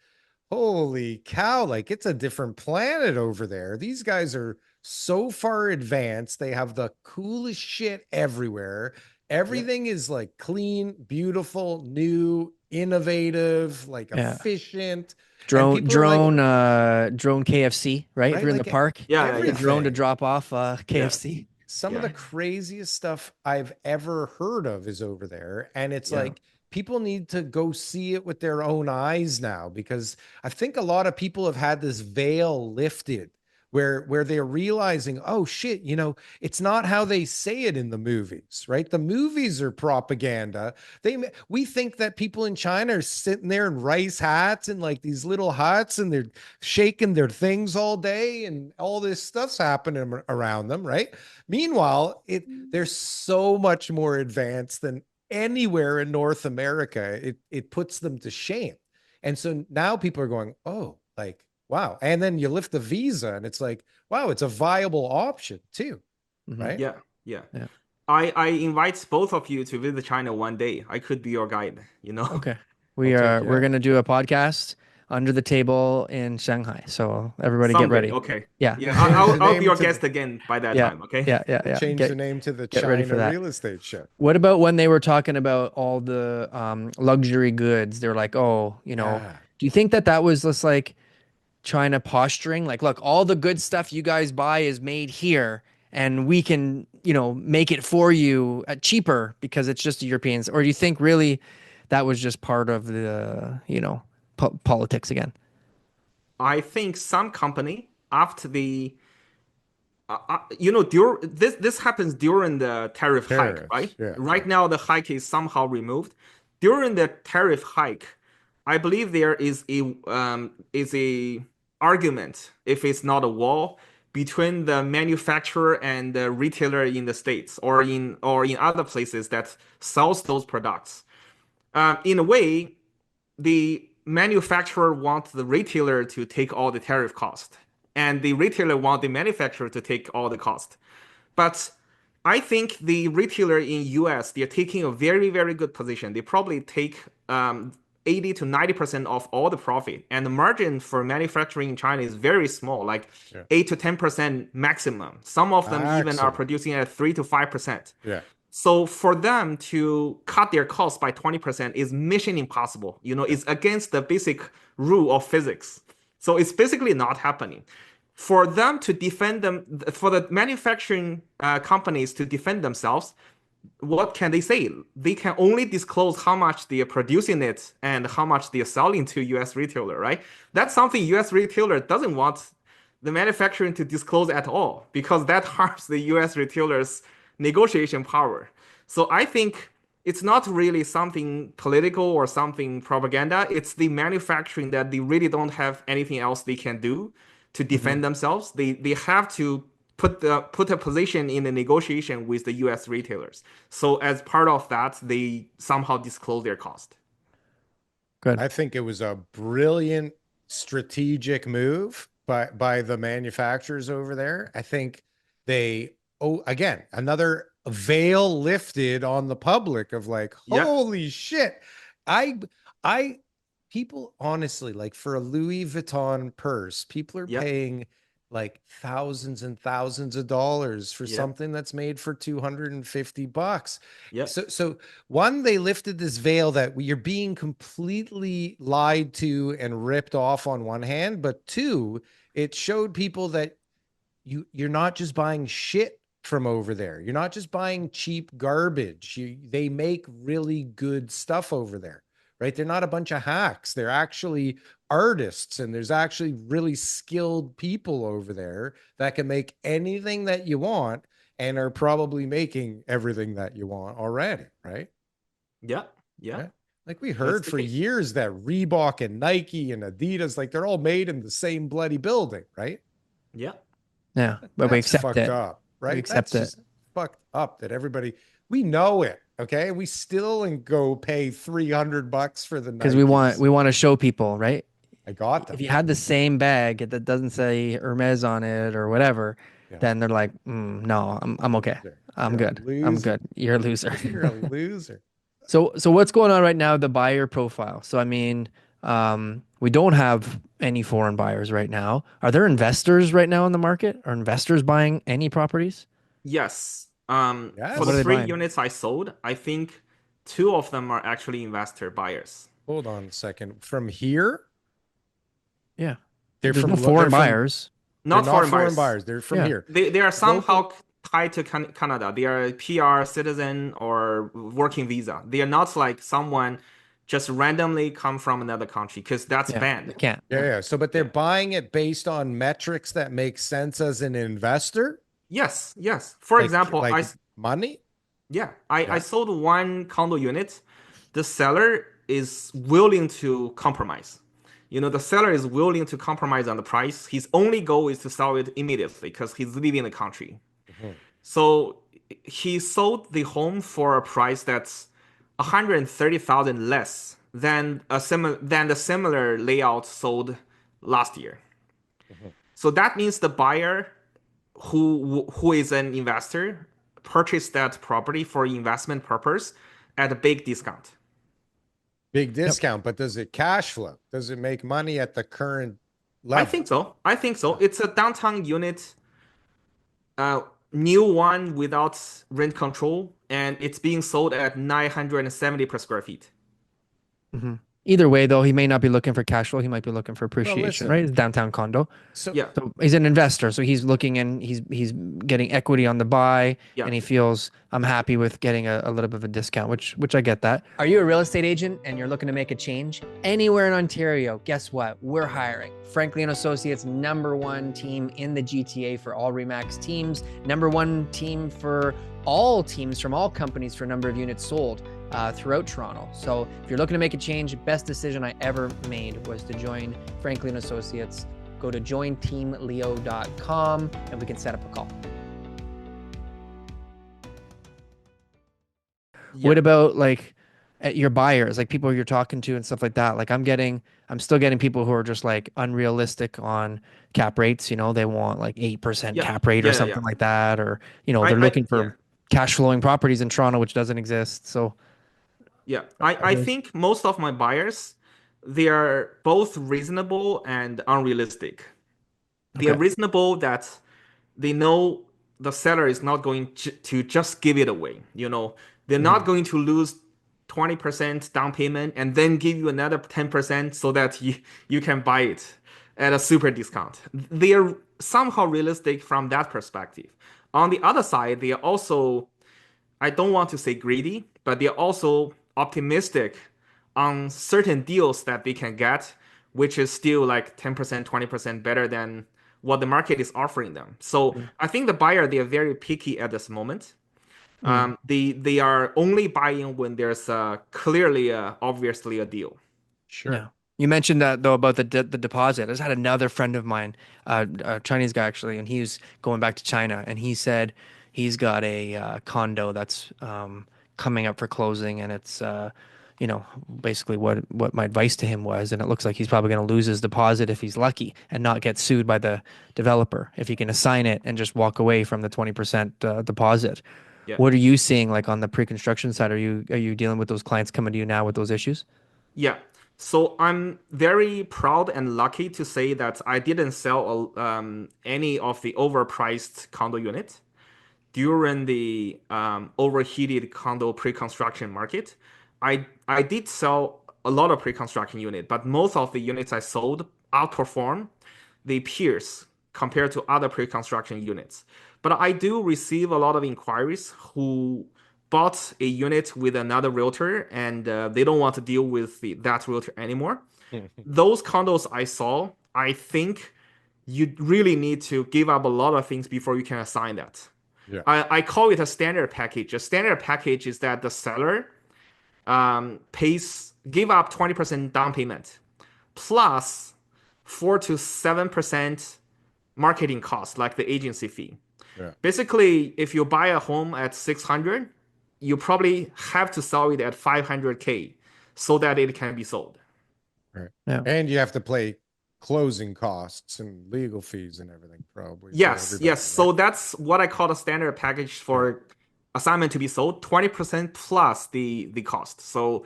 holy cow, like it's a different planet over there. These guys are so far advanced. They have the coolest shit everywhere. yeah. Everything is like clean, beautiful, new, innovative, like Yeah. efficient. And people are like, Drone KFC, right? If right? you're in the Like park, Yeah, yeah, a yeah. drone to everything. drop off Yeah, KFC. Some of yeah, the craziest stuff I've ever heard of is over there. And it's yeah, like people need to go see it with their own eyes now, because I think a lot of people have had this veil lifted where they're realizing, oh shit, it's not how they say it in the movies, right? The movies are propaganda. We think that people in China are sitting there in rice hats and like these little huts, and they're shaking their things all day and all this stuff's happening around them, right? Meanwhile, they're so much more advanced than anywhere in North America. It puts them to shame. And so now people are going, oh, like, wow. And then you lift the visa and it's like, wow, it's a viable option too, Mhm. right? yeah, yeah. Yeah. I invite both of you to visit China one day. I could be your guide, Okay. Yeah. We're gonna do a podcast under the table in Shanghai. So everybody get Someday. ready. Okay. Yeah. Yeah, We'll change the I'll be name your to guest again by that Yeah. time. Okay. Yeah. Yeah. we'll Yeah. change the name to the Get ready for China that. Real Estate Show. What about when they were talking about all the luxury goods? They're like, oh, Yeah. Do you think that that was just like China posturing? Like, look, all the good stuff you guys buy is made here, and we can, make it for you at cheaper because it's just the Europeans. Or do you think really that was just part of the, politics again? I think some company after this happens during the tariff hike, right? Tariffs. Yeah. Right now, the hike is somehow removed. During the tariff hike, I believe there is a argument, if it's not a wall, between the manufacturer and the retailer in the States or in other places that sells those products. In a way, the manufacturer wants the retailer to take all the tariff cost, and the retailer wants the manufacturer to take all the cost. But I think the retailer in US, they're taking a very, very good position. They probably take 80 to 90% of all the profit. And the margin for manufacturing in China is very small, like Yeah. 8 to 10% maximum. Some of them even are Maximum. producing at 3 to 5%. Yeah. So for them to cut their costs by 20% is mission impossible. It's against the basic rule of physics. So it's basically not happening. For them to defend them, for the manufacturing companies to defend themselves, what can they say? They can only disclose how much they are producing it and how much they are selling to US retailer, right? That's something US retailer doesn't want the manufacturing to disclose at all because that harms the US retailers' negotiation power. So I think it's not really something political or something propaganda. It's the manufacturing that they really don't have anything else they can do to defend themselves. They have to put a position in the negotiation with the US retailers. So as part of that, they somehow disclose their cost. Good. I think it was a brilliant strategic move by the manufacturers over there. I think again, another veil lifted on the public of like, Yeah. holy shit. I people honestly, like for a Louis Vuitton purse, people are Yeah. paying like thousands and thousands of dollars for Yeah. something that's made for $250. Yeah. So one, they lifted this veil that you're being completely lied to and ripped off on one hand, but two, it showed people that you're not just buying shit from over there. You're not just buying cheap garbage. They make really good stuff over there, right? They're not a bunch of hacks. They're actually artists, and there's actually really skilled people over there that can make anything that you want and are probably making everything that you want already, right? Yeah. Yeah. Like we heard the for case. years that Reebok and Nike and Adidas, like they're all made in the same bloody building, right? Yeah. Yeah, but we That's accept fucked it. up, right? We accept That's it. just fucked up that we know it, okay? We still and go pay $300 for the Because Nikes. we want to show people, right? I got them. If you had the same bag that doesn't say Hermes on it or whatever, Yeah. then they're like, no, I'm okay. I'm You're a good. I'm loser. good. You're a loser. You're a loser. So what's going on right now, the buyer profile? So I mean, we don't have any foreign buyers right now. Are there investors right now in the market? Are investors buying any properties? Yes. Yes. For What are the they 3 buying? units I sold, I think 2 of them are actually investor buyers. Hold on a second. From here, Yeah. they're There's from no foreign they're from- buyers. They're Not not foreign foreign buyers. buyers. They're from Yeah. here. They are somehow Local- tied to Canada. They are PR citizen or working visa. They are not like someone just randomly come from another country because that's Yeah. They banned. can't. Yeah. So, but they're Yeah. buying it based on metrics that make sense as an investor. Yes. For example, like money. I Yeah. sold 1 condo unit. The seller is willing to compromise. The seller is willing to compromise on the price. His only goal is to sell it immediately because he's leaving the country. Mhm. So he sold the home for a price that's 130,000 less than the similar layout sold last year. Mhm. So that means the buyer who is an investor purchased that property for investment purpose at a big discount. Big discount, but does it cash flow? Does it make money at the current level? I think so. It's a downtown unit, new one without rent control, and it's being sold at 970 per square feet. Mm-hmm. Either way, though, he may not be looking for cash flow. He might be looking for Well, appreciation, listen. right? It's downtown condo. So Yeah, So he's an investor. So he's looking in, he's getting equity on the buy, yeah. and he feels I'm happy with getting a little bit of a discount, which I get that. Are you a real estate agent and you're looking to make a change anywhere in Ontario? Guess what? We're hiring. Frankly and Associates, #1 team in the GTA for all Remax teams, #1 team for all teams from all companies for number of units sold throughout Toronto. So if you're looking to make a change, best decision I ever made was to join Frankly and Associates. Go to jointeamleo.com and we can set up a call. Yeah. What about like your buyers, like people you're talking to and stuff like that? Like I'm still getting people who are just like unrealistic on cap rates. You know, they want like 8% Yeah, cap rate or yeah, yeah. something like that, or you know, they're looking Yeah, for cash flowing properties in Toronto, which doesn't exist. So yeah. are I those think most of my buyers, they are both reasonable and unrealistic. They are okay? reasonable that they know the seller is not going to just give it away. They're not Mhm. going to lose 20% down payment and then give you another 10% so that you can buy it at a super discount. They are somehow realistic from that perspective. On the other side, they are also, I don't want to say greedy, but they're also optimistic on certain deals that they can get, which is still like 10%, 20% better than what the market is offering them. So I think the buyer, they are very picky at this moment. Mm. They are only buying when there's clearly, obviously a deal. sure. Yeah. You mentioned that though about the deposit. I just had another friend of mine, a Chinese guy actually, and he's going back to China, and he said he's got a condo that's coming up for closing, and it's you know basically what my advice to him was, and it looks like he's probably going to lose his deposit if he's lucky and not get sued by the developer if he can assign it and just walk away from the 20% deposit. Yeah. What are you seeing like on the pre-construction side? Are you dealing with those clients coming to you now with those issues? Yeah. So I'm very proud and lucky to say that I didn't sell any of the overpriced condo units during the overheated condo pre-construction market. I did sell a lot of pre-construction unit, but most of the units I sold outperform the peers compared to other pre-construction units. But I do receive a lot of inquiries who bought a unit with another realtor and they don't want to deal with that realtor anymore. Those condos I saw, I think you really need to give up a lot of things before you can assign that. Yeah. I call it a standard package. A standard package is that the seller give up 20% down payment plus 4 to 7% marketing cost, like the agency fee. Yeah. Basically, if you buy a home at 600, you probably have to sell it at 500K so that it can be sold. Right. Yeah. And you have to pay closing costs and legal fees and everything probably for Yes, everybody, yes. So right? that's what I call a standard package for assignment to be sold, 20% plus the cost. So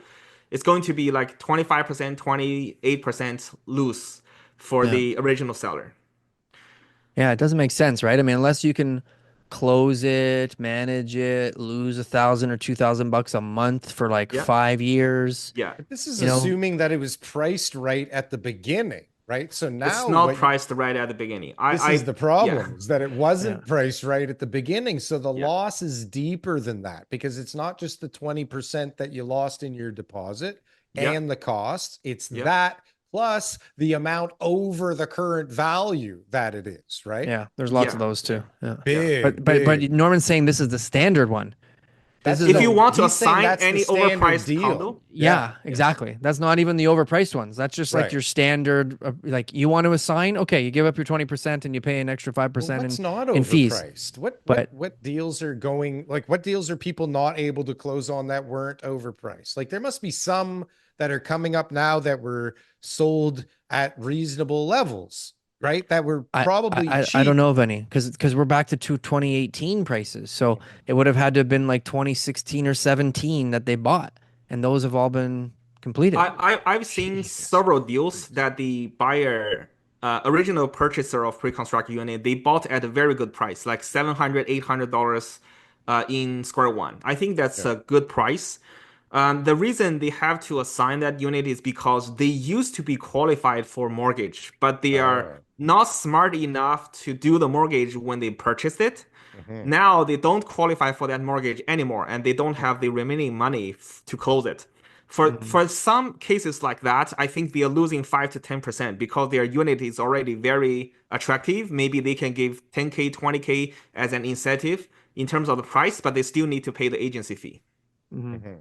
it's going to be like 25%, 28% loose for Yeah. the original seller. Yeah, it doesn't make sense, right? I mean, unless you can close it, manage it, lose 1,000 or 2,000 bucks a month for like Yeah, 5 years, yeah. But this is you know, assuming that it was priced right at the beginning, right? So It's now not priced right at the beginning. this is the Yeah, problem is that it yeah, wasn't priced right at the beginning. So the yeah, loss is deeper than that because it's not just the 20% that you lost in your deposit yeah, and the cost, it's yeah. that plus the amount over the current value that it is, right? yeah. There's lots of Yeah, those yeah, too. Yeah. yeah. But Big. Norman's saying this is the standard one. This That's is If the you no, want to he's saying assign that's the any standard overpriced deal. condo, Yeah. yeah, exactly. That's not even the overpriced ones. That's just like Right. your standard like you want to assign, okay, you give up your 20% and you pay an extra Well, 5% what's not in fees. overpriced? What But what deals are going like what deals are people not able to close on that weren't overpriced? Like there must be some that are coming up now that were sold at reasonable levels, right? That were probably I don't cheap. know of any because we're back to 2018 prices. So it would have had to have been like 2016 or 17 that they bought, and those have all been completed. I've seen Jesus. several deals that the buyer, original purchaser of pre-construct unit, they bought at a very good price, like 700, $800 in square one. I think that's Yeah. a good price. The reason they have to assign that unit is because they used to be qualified for mortgage, but they are Oh. not smart enough to do the mortgage when they purchased it. Mhm. Now they don't qualify for that mortgage anymore, and they don't have the remaining money to close it. Mhm. For some cases like that, I think they are losing 5 to 10% because their unit is already very attractive. Maybe they can give 10K, 20K as an incentive in terms of the price, but they still need to pay the agency fee. Mhm. Mhm.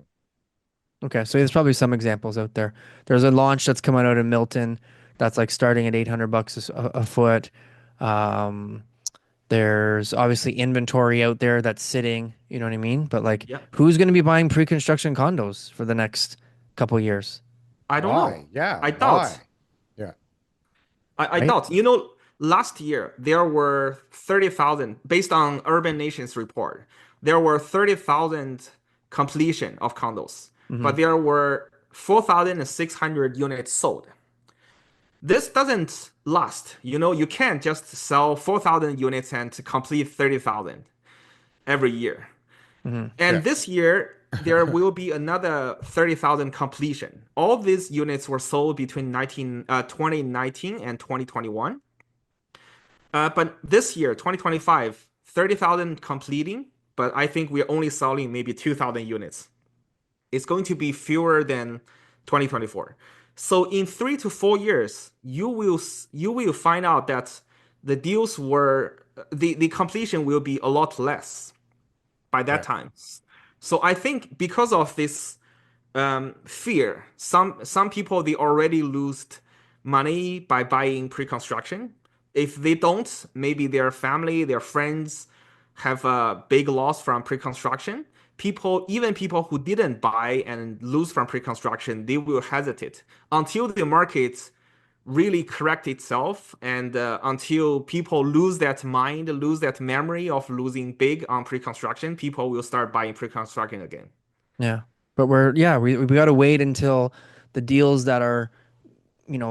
Okay, so there's probably some examples out there. There's a launch that's coming out in Milton that's like starting at 800 bucks a foot. Um, there's obviously inventory out there that's sitting, you know what I mean? But like, Yeah, who's going to be buying pre-construction condos for the next couple years, I don't know. Why? Yeah, I doubt. why? Yeah. I right? doubt. Last year there were 30,000, based on Urban Nations report, there were 30,000 completion of condos, Hmm. but there were 4,600 units sold. This doesn't last. You can't just sell 4,000 units and to complete 30,000 every year. Hmm. Yeah. And this year, there will be another 30,000 completion. All these units were sold between 2019 and 2021. But this year, 2025, 30,000 completing, but I think we're only selling maybe 2,000 units. It's going to be fewer than 2024. So in 3 to 4 years, you will find out that the completion will be a lot less by that Yeah. time. So I think because of this fear, some people they already lost money by buying pre-construction. If they don't, maybe their family, their friends have a big loss from pre-construction. Even people who didn't buy and lose from pre-construction, they will hesitate until the market really correct itself and until people lose that mind, lose that memory of losing big on pre-construction, people will start buying pre-construction again. Yeah. But we got to wait until the deals that are,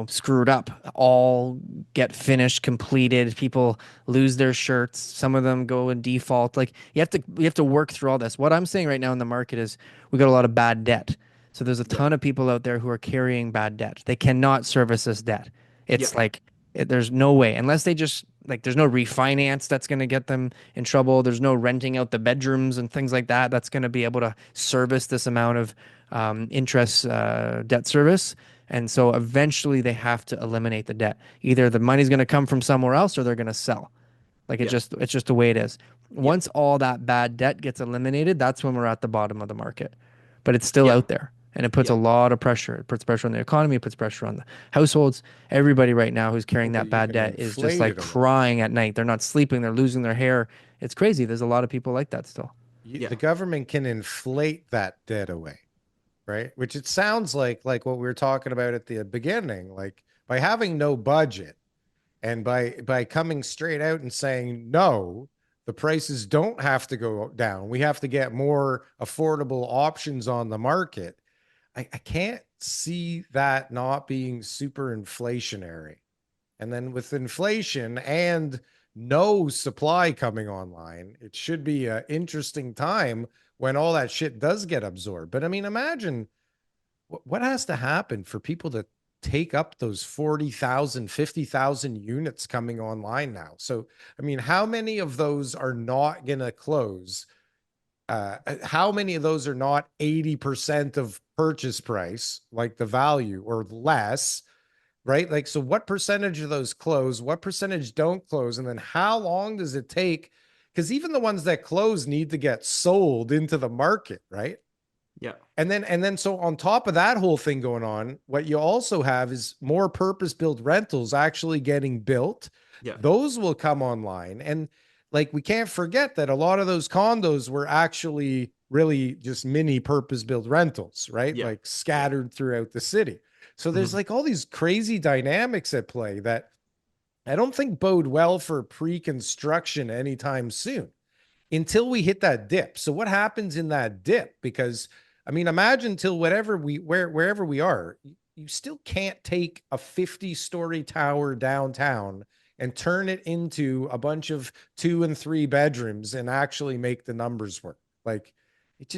screwed up all get finished, completed. People lose their shirts. Some of them go in default. Like you have to work through all this. What I'm saying right now in the market is we got a lot of bad debt. So there's a Yeah. ton of people out there who are carrying bad debt. They cannot service this debt. Yeah. It's like there's no way unless they just like there's no refinance that's going to get them in trouble. There's no renting out the bedrooms and things like that that's going to be able to service this amount of interest debt service. And so eventually they have to eliminate the debt. Either the money's going to come from somewhere else or they're going to sell. Like Yeah. it's just the way it is. Yeah. Once all that bad debt gets eliminated, that's when we're at the bottom of the market. But it's still Yeah. out there and it puts a Yeah. lot of pressure. It puts pressure on the economy, it puts pressure on the households. Everybody right now who's Well, carrying but that you bad can debt is just inflate like it a little. crying at night. They're not sleeping, they're losing their hair. It's crazy. There's a lot of people like that still. Yeah. The government can inflate that debt away, right? Which it sounds like what we were talking about at the beginning, like by having no budget and by coming straight out and saying no, the prices don't have to go down. We have to get more affordable options on the market. I can't see that not being super inflationary. And then with inflation and no supply coming online, it should be an interesting time when all that shit does get absorbed. But I mean, imagine what has to happen for people to take up those 40,000, 50,000 units coming online now. So, I mean, how many of those are not going to close? How many of those are not 80% of purchase price, like the value or less? Right? Like, so what percentage of those close? What percentage don't close? And then how long does it take? Because even the ones that close need to get sold into the market, right? Yeah. And then so on top of that whole thing going on, what you also have is more purpose-built rentals actually getting built. Yeah. Those will come online. And like we can't forget that a lot of those condos were actually really just mini purpose-built rentals, right? Yeah. Like scattered throughout the city. So there's Mhm. like all these crazy dynamics at play that I don't think bode well for pre-construction anytime soon until we hit that dip. So what happens in that dip? Because I mean, imagine till wherever we are, you still can't take a 50-story tower downtown and turn it into a bunch of 2 and 3 bedrooms and actually make the numbers work. Like it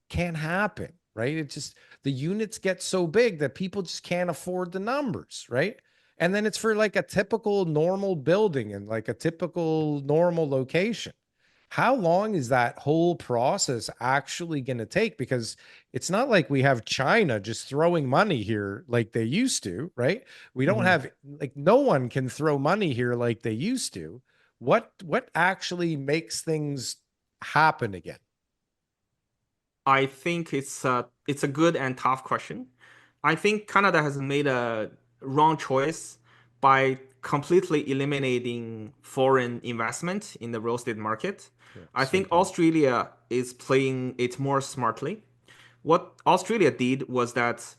can't happen. right? It just, the units get so big that people just can't afford the numbers, right? And then it's for like a typical normal building and like a typical normal location. How long is that whole process actually going to take? Because it's not like we have China just throwing money here like they used to, right? We don't have, like, no one can throw money here like they used to. What actually makes things happen again? I think it's a good and tough question. I think Canada has made a wrong choice by completely eliminating foreign investment in the real estate market. Yeah, I think simple. Australia is playing it more smartly. What Australia did was that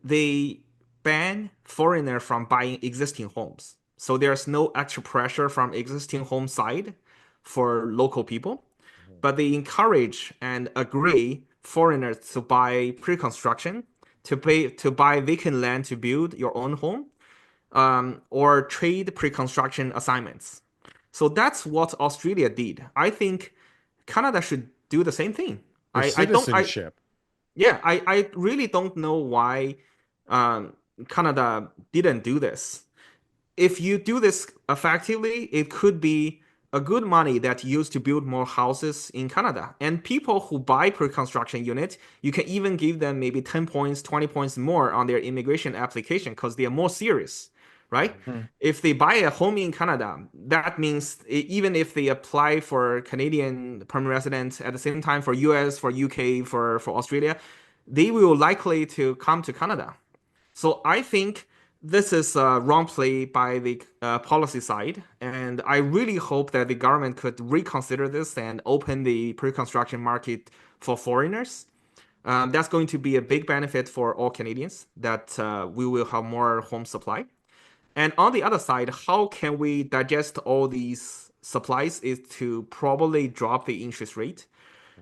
they ban foreigner from buying existing homes. So there's no extra pressure from existing home side for local people, but they encourage and agree foreigners to buy pre-construction, to buy vacant land to build your own home, or trade pre-construction assignments. So that's what Australia did. I think Canada should do the same thing. For I don't I citizenship. Yeah, I really don't know why um, Canada didn't do this. If you do this effectively, it could be a good money that used to build more houses in Canada. And people who buy pre-construction unit, you can even give them maybe 10 points, 20 points more on their immigration application because they are more serious, right? If they buy a home in Canada, that means even if they apply for Canadian permanent residence at the same time for US, for UK, for Australia, they will likely to come to Canada. So I think this is a wrong play by the policy side, and I really hope that the government could reconsider this and open the pre-construction market for foreigners. That's going to be a big benefit for all Canadians, that we will have more home supply. And on the other side, how can we digest all these supplies is to probably drop the interest rate.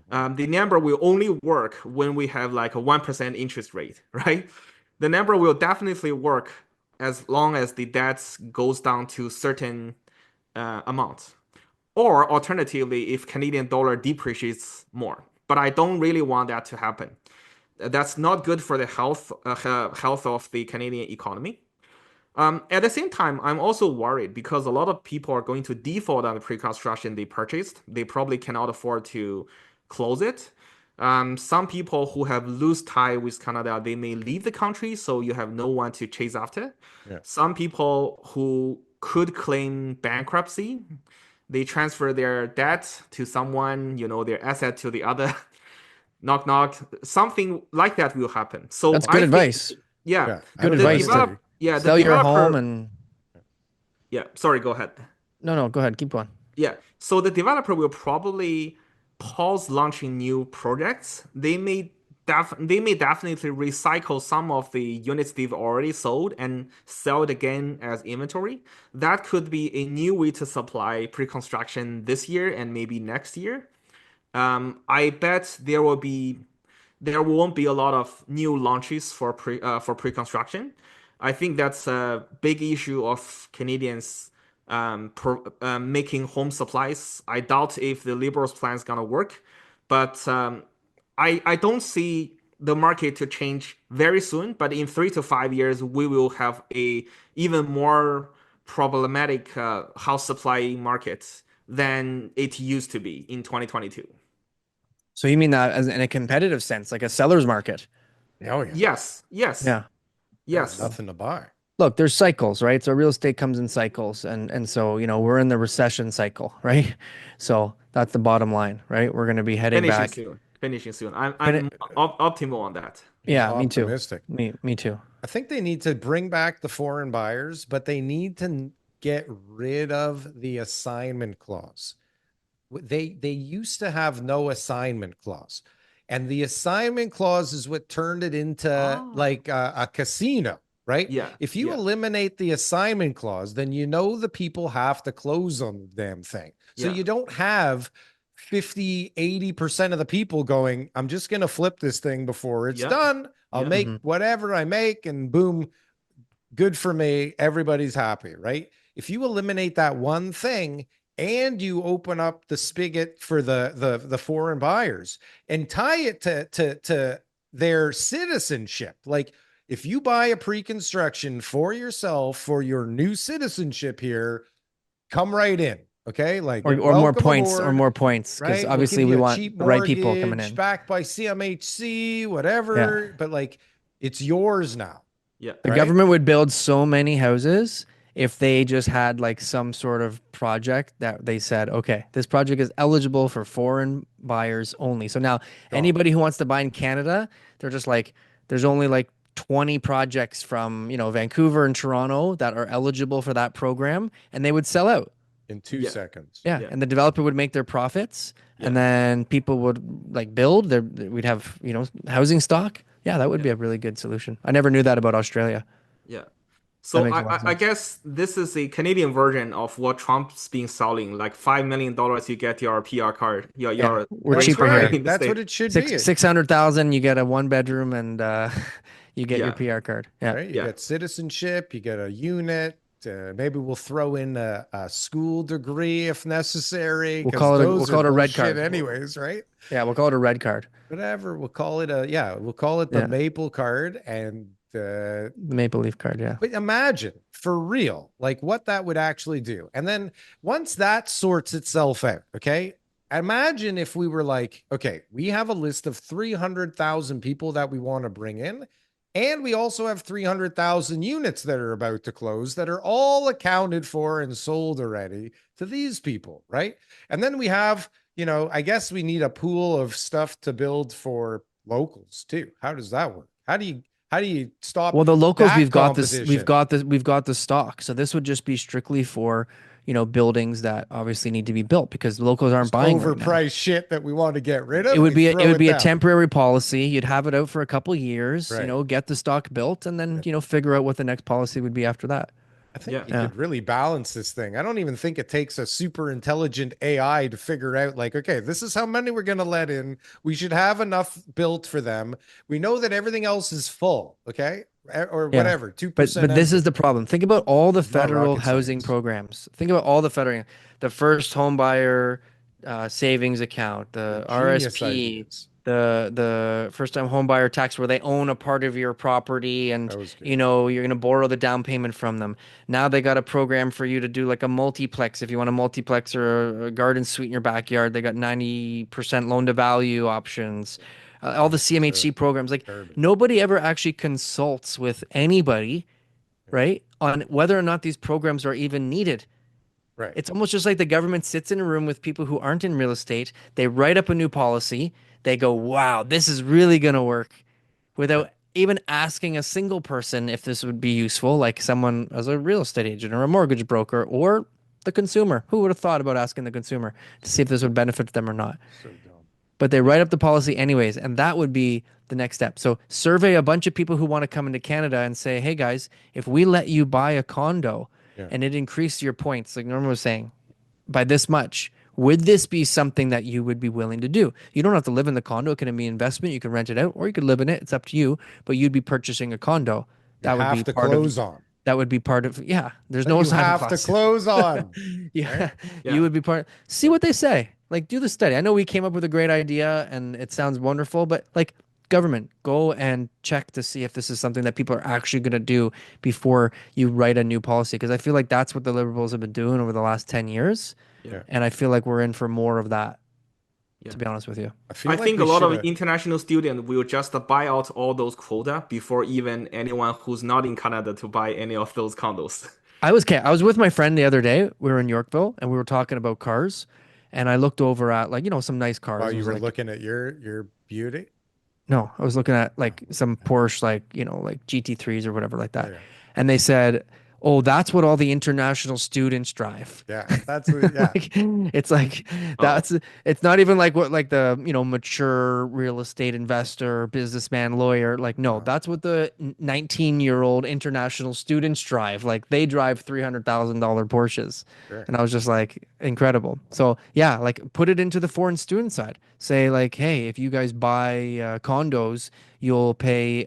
The number will only work when we have like a 1% interest rate, right? The number will definitely work as long as the debt goes down to certain amount. Or alternatively, if Canadian dollar depreciates more. But I don't really want that to happen. That's not good for the health of the Canadian economy. At the same time, I'm also worried because a lot of people are going to default on the pre-construction they purchased. They probably cannot afford to close it. Some people who have loose tie with Canada, they may leave the country, so you have no one to chase after. Yeah. Some people who could claim bankruptcy, they transfer their debt to someone, their asset to the other. Knock knock. Something like that will happen. So That's I good think, advice. yeah, Yeah. I Good don't the advice think to the sell your home developer. and Yeah, sorry, go ahead. no, go ahead, keep going. Yeah, so the developer will probably pause launching new projects. They may definitely recycle some of the units they've already sold and sell it again as inventory. That could be a new way to supply pre-construction this year and maybe next year. I bet there won't be a lot of new launches for pre-construction. I think that's a big issue of Canadians making home supplies. I doubt if the Liberals' plan is gonna work, but I don't see the market to change very soon. But in 3 to 5 years, we will have a even more problematic house supply market than it used to be in 2022. So you mean that as in a competitive sense, like a seller's market? Oh yeah. Yes, yes, Yeah. There's yes. nothing to buy. Look, there's cycles, right? So real estate comes in cycles, and so we're in the recession cycle, right? So that's the bottom line, right? We're going to be heading Finishing back. soon. Finishing soon. I'm Fin- optimal on that. He's yeah, me too. optimistic. Me too. I think they need to bring back the foreign buyers, but they need to get rid of the assignment clause. They used to have no assignment clause, and the assignment clause is what turned it into like a casino, right? Yeah, If you yeah, eliminate the assignment clause, then the people have to close on the damn thing. So yeah, you don't have 50-80% of the people going, I'm just going to flip this thing before it's yeah, done. I'll yeah. make whatever I make and boom, good for me. Everybody's happy, right? If you eliminate that one thing and you open up the spigot for the foreign buyers and tie it to their citizenship. Like if you buy a pre-construction for yourself for your new citizenship here, come right in. Okay. Like or welcome aboard, more points, because right? We'll give obviously you we a want cheap the right people coming mortgage in. backed by CMHC, Yeah. whatever. But like it's yours now. Yeah. The Right? government would build so many houses if they just had like some sort of project that they said, okay, this project is eligible for foreign buyers only. So now anybody who wants to buy in Canada, they're just like, there's only like 20 projects from, you know, Vancouver and Toronto that are eligible for that program, and they would sell out. In 2 Yeah. seconds. Yeah. Yeah. And the developer would make their profits, and Yeah. then people would like build their, we'd have, you know, housing stock. Yeah, that would be a really good solution. I never knew that about Australia. Yeah. That So makes a lot of I sense. guess this is a Canadian version of what Trump's been selling. Like $5 million, you get your PR card. Yeah, Your we're That's cheaper right. here. in the That's what state. it should Six be. 600,000, you get a 1 bedroom, and you get your Yeah. PR card. Yeah. Right? You Yeah. get citizenship, you get a unit. Maybe we'll throw in a school degree if necessary, We'll because call it those a are red bullshit card. anyways, right? Yeah, we'll call it a red card. Whatever. We'll call it we'll call it the Yeah. Maple card. And The Maple Leaf card, yeah. but imagine for real, like what that would actually do. And then once that sorts itself out, okay, imagine if we were like, okay, we have a list of 300,000 people that we want to bring in. And we also have 300,000 units that are about to close that are all accounted for and sold already to these people, right? And then we have, you know, I guess we need a pool of stuff to build for locals too. How does that work? How do you stop? Well, the locals, that we've got this, competition? we've got the stock. So this would just be strictly for, you know, buildings that obviously need to be built, because the locals aren't buying right now. Overpriced shit that we want to get rid of. It would we be throw it would be a down. temporary policy. You'd have it out for a couple years, you Right. know, get the stock built, and then, you know, figure out what the next policy would be after that. I think Yeah. you could really balance this thing. I don't even think it takes a super intelligent AI to figure out, like, okay, this is how many we're going to let in. We should have enough built for them. We know that everything else is full, okay? Or Yeah. whatever, 2%. But this is the problem. Think about all the It's not federal rocket housing science. programs. Think about all the federal, the first home buyer savings account, the Genius RSP, ideas. the first time home buyer tax, where they own a part of your property, and That was good. you know you're going to borrow the down payment from them. Now they got a program for you to do like a multiplex. If you want a multiplex or a garden suite in your backyard, they got 90% loan to value options. All the CMHC programs, like Garbage. nobody ever actually consults with anybody, right, on whether or not these programs are even needed. Right. It's almost just like the government sits in a room with people who aren't in real estate. They write up a new policy. They go, wow, this is really going to work, without even asking a single person if this would be useful, like someone as a real estate agent or a mortgage broker or the consumer. Who would have thought about asking the consumer to see if this would benefit them or not? So dumb. But they write up the policy anyways, and that would be the next step. So survey a bunch of people who want to come into Canada and say, hey guys, if we let you buy a condo and it increased your points, like Norman was saying, by this much, would this be something that you would be willing to do? You don't have to live in the condo. It can be investment. You can rent it out, or you could live in it. It's up to you. But you'd be purchasing a condo. That would have be to part close of. on. That would be part of. Yeah, there's no You sign have to close on. Yeah, Yeah. you would be part. See what they say. Like, do the study. I know we came up with a great idea and it sounds wonderful, but like, government, go and check to see if this is something that people are actually going to do before you write a new policy. Because I feel like that's what the Liberals have been doing over the last 10 years. Yeah. And I feel like we're in for more of that, Yeah. to be honest with you. I think a lot of international students will just buy out all those quota before even anyone who's not in Canada to buy any of those condos. I was with my friend the other day. We were in Yorkville and we were talking about cars. And I looked over at, like, you know, some nice cars. Oh, It you was were like, looking at your beauty? no, I was looking at like some Porsche, like, you know, like GT3s or whatever like that. Yeah. And they said, oh, that's what all the international students drive. Yeah, that's yeah. Like, it's like it's not even like what, like the, you know, mature real estate investor, businessman, lawyer. Like, no, that's what the 19-year-old international students drive. Like, they drive $300,000 Porsches. Sure. And I was just like, incredible. So yeah, like, put it into the foreign student side. Say like, hey, if you guys buy condos, you'll pay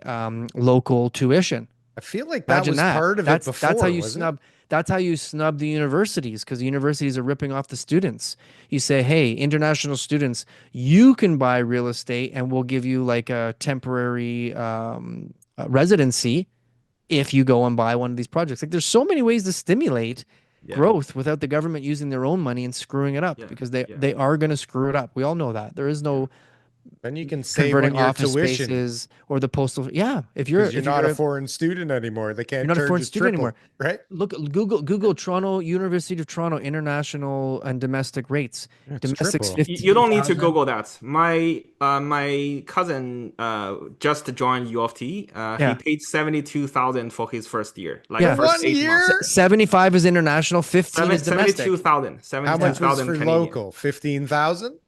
local tuition. I feel like that Imagine was that. part of That's it before. that's how you wasn't snub. That's how you snub the universities, because the universities are ripping off the students. You say, hey, international students, you can buy real estate and we'll give you like a temporary residency if you go and buy one of these projects. Like there's so many ways to stimulate Yeah. growth without the government using their own money and screwing it up, Yeah. because Yeah. they are going to screw it up. We all know that. There is no Then you can save converting on your office tuition spaces or the postal. Yeah, because you're not a foreign student anymore. They you're can't not a charge foreign you student anymore. triple, right? Look, Google Toronto, University of Toronto, international and domestic rates. It's Domestic's triple. You don't need to 15,000. Google that. My cousin just joined U of T. He Yeah. paid 72,000 for his first year, like Yeah. For first 8 months. year? 75 is international, 15 is domestic. 72,000. How much was 72,000 for Canadian. local? 15,000?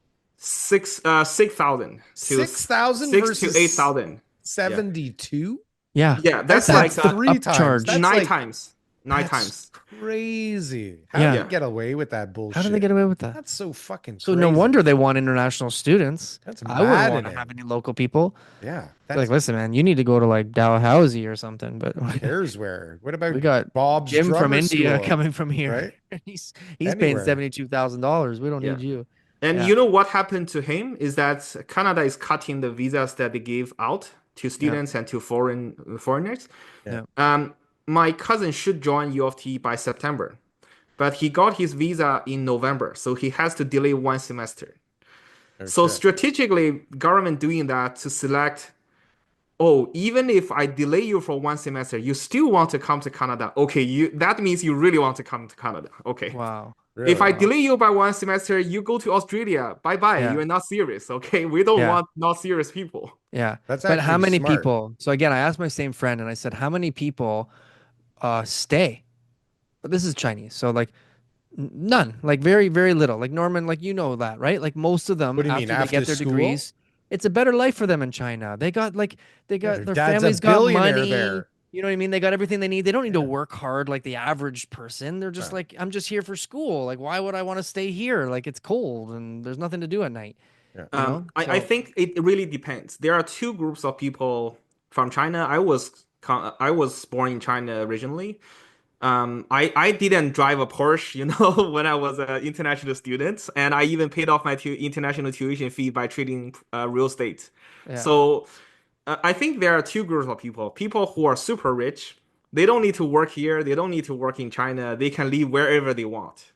6,000 to 6,000 6 to versus 8,000. 72? Yeah. Yeah, that's That's like the three times. upcharge. That's nine like times. Nine that's times. crazy. How Yeah. do you get away with that bullshit? How do they get away with that? That's so fucking So crazy. no wonder they want international students. That's I wouldn't want to maddening. have any local people. Yeah. Like, That's listen, man, you need to go to like Dalhousie or something. But cares where. What about we got Bob's Jim from drummer India school, coming from here. right? He's paying Anywhere. $72,000. We don't Yeah. need you. And Yeah. you know what happened to him is that Canada is cutting the visas that they give out to students and to foreigners. Yeah. My cousin should join U of T by September, but he got his visa in November, so he has to delay one semester. So Okay. strategically, government doing that to select, oh, even if I delay you for one semester, you still want to come to Canada. Okay, that means you really want to come to Canada. Okay. Wow. Really? If I delay you by one semester, you go to Australia. Bye bye. Yeah. You're not serious. Okay. We don't Yeah. want not serious people. Yeah. That's But how actually many smart. people? So again, I asked my same friend and I said, how many people stay? But this is Chinese. So like none, like very, very little. Like Norman, like you know that, right? Like most of them What do you mean, after they after get their school? degrees, it's a better life for them in China. They got their their dad's a families got billionaire money. there. You know what I mean? They got everything they need. They don't need to Yeah. work hard like the average person. They're just Right. like, I'm just here for school. Like, why would I want to stay here? Like it's cold and there's nothing to do at night. Yeah. You know? I So- think it really depends. There are two groups of people from China. I was born in China originally. I didn't drive a Porsche, when I was an international student, and I even paid off my international tuition fee by trading real estate. Yeah. So I think there are two groups of people. People who are super rich, they don't need to work here. They don't need to work in China. They can live wherever they want.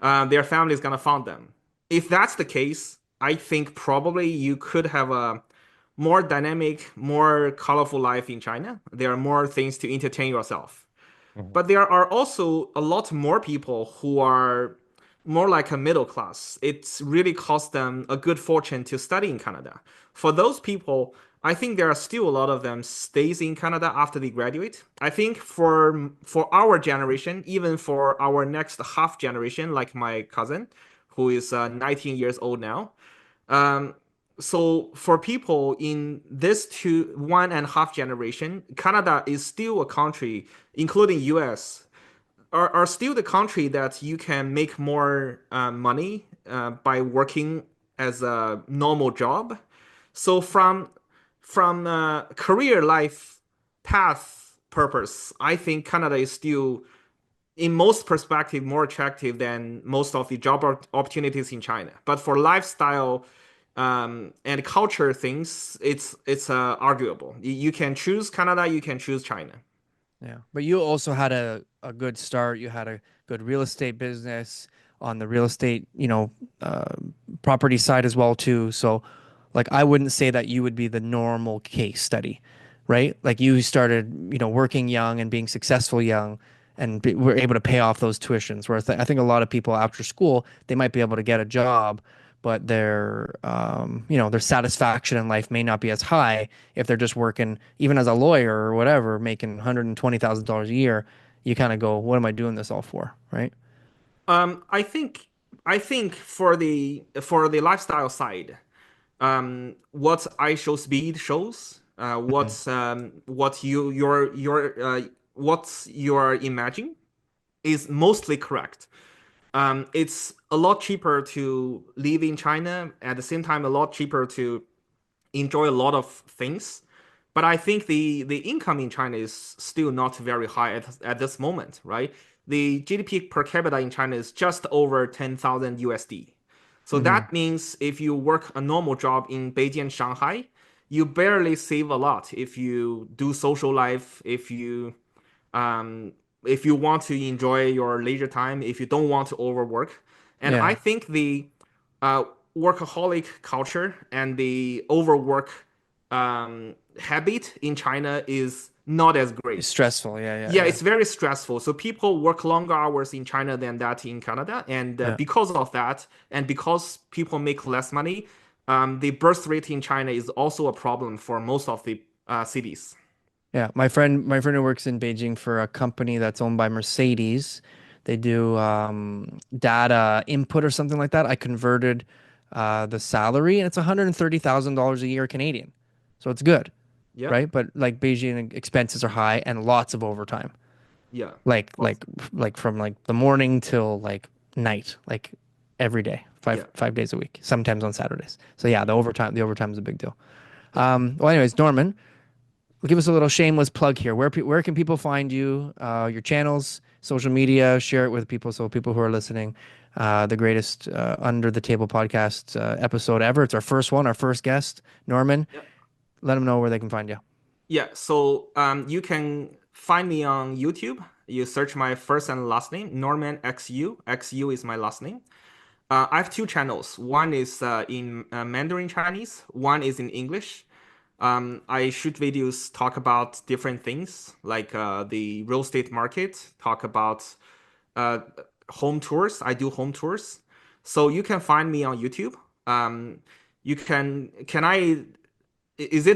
Their family is gonna fund them. If that's the case, I think probably you could have a more dynamic, more colorful life in China. There are more things to entertain yourself. But there are also a lot more people who are more like a middle class. It's really cost them a good fortune to study in Canada. For those people, I think there are still a lot of them stays in Canada after they graduate. I think for our generation, even for our next half generation, like my cousin, who is 19 years old now. So for people in this 1.5 generation, Canada is still a country, including US, are still the country that you can make more money by working as a normal job. So from career life path purpose, I think Canada is still, in most perspective, more attractive than most of the job opportunities in China. But for lifestyle and culture things, it's arguable. You can choose Canada, you can choose China. Yeah, but you also had a good start. You had a good real estate business on the real estate, property side as well too. So, like, I wouldn't say that you would be the normal case study, right? Like you started, working young and being successful young, and were able to pay off those tuitions. Whereas I think a lot of people after school, they might be able to get a job, but their satisfaction in life may not be as high if they're just working, even as a lawyer or whatever, making $120,000 a year. You kind of go, what am I doing this all for, right? I think for the lifestyle side, what iShowSpeed shows, what you're imagining is mostly correct. It's a lot cheaper to live in China, at the same time a lot cheaper to enjoy a lot of things. But I think the income in China is still not very high at this moment, right? the GDP per capita in China is just over 10,000 USD. So Mm-hmm. that means if you work a normal job in Beijing and Shanghai, you barely save a lot if you do social life, um, if you want to enjoy your leisure time, if you don't want to overwork. And Yeah. I think the uh, workaholic culture and the overwork habit in China is not as It's great. stressful. Yeah. Yeah, it's very stressful. So people work longer hours in China than that in Canada, and Yeah. because of that, and because people make less money, the birth rate in China is also a problem for most of the cities. Yeah, my friend who works in Beijing for a company that's owned by Mercedes, they do data input or something like that. I converted the salary, and it's $130,000 a year Canadian, so it's good, Yeah, right? But like Beijing expenses are high and lots of overtime, yeah, like well, like like from like the morning till like night, like every day, five yeah, 5 days a week, sometimes on Saturdays. So yeah, the overtime is a big deal. yeah. Well, anyways, Norman. Give us a little shameless plug here. Where can people find you? Your channels, social media. Share it with people so people who are listening. The greatest Under the Table podcast episode ever. It's our first one, our first guest, Norman. Yeah. Let them know where they can find you. Yeah, so you can find me on YouTube. You search my first and last name, Norman XU. XU is my last name. I have two channels. One is in Mandarin Chinese, one is in English. I shoot videos, talk about different things like the real estate market, talk about uh, home tours. I do home tours. So you can find me on YouTube. Can I, is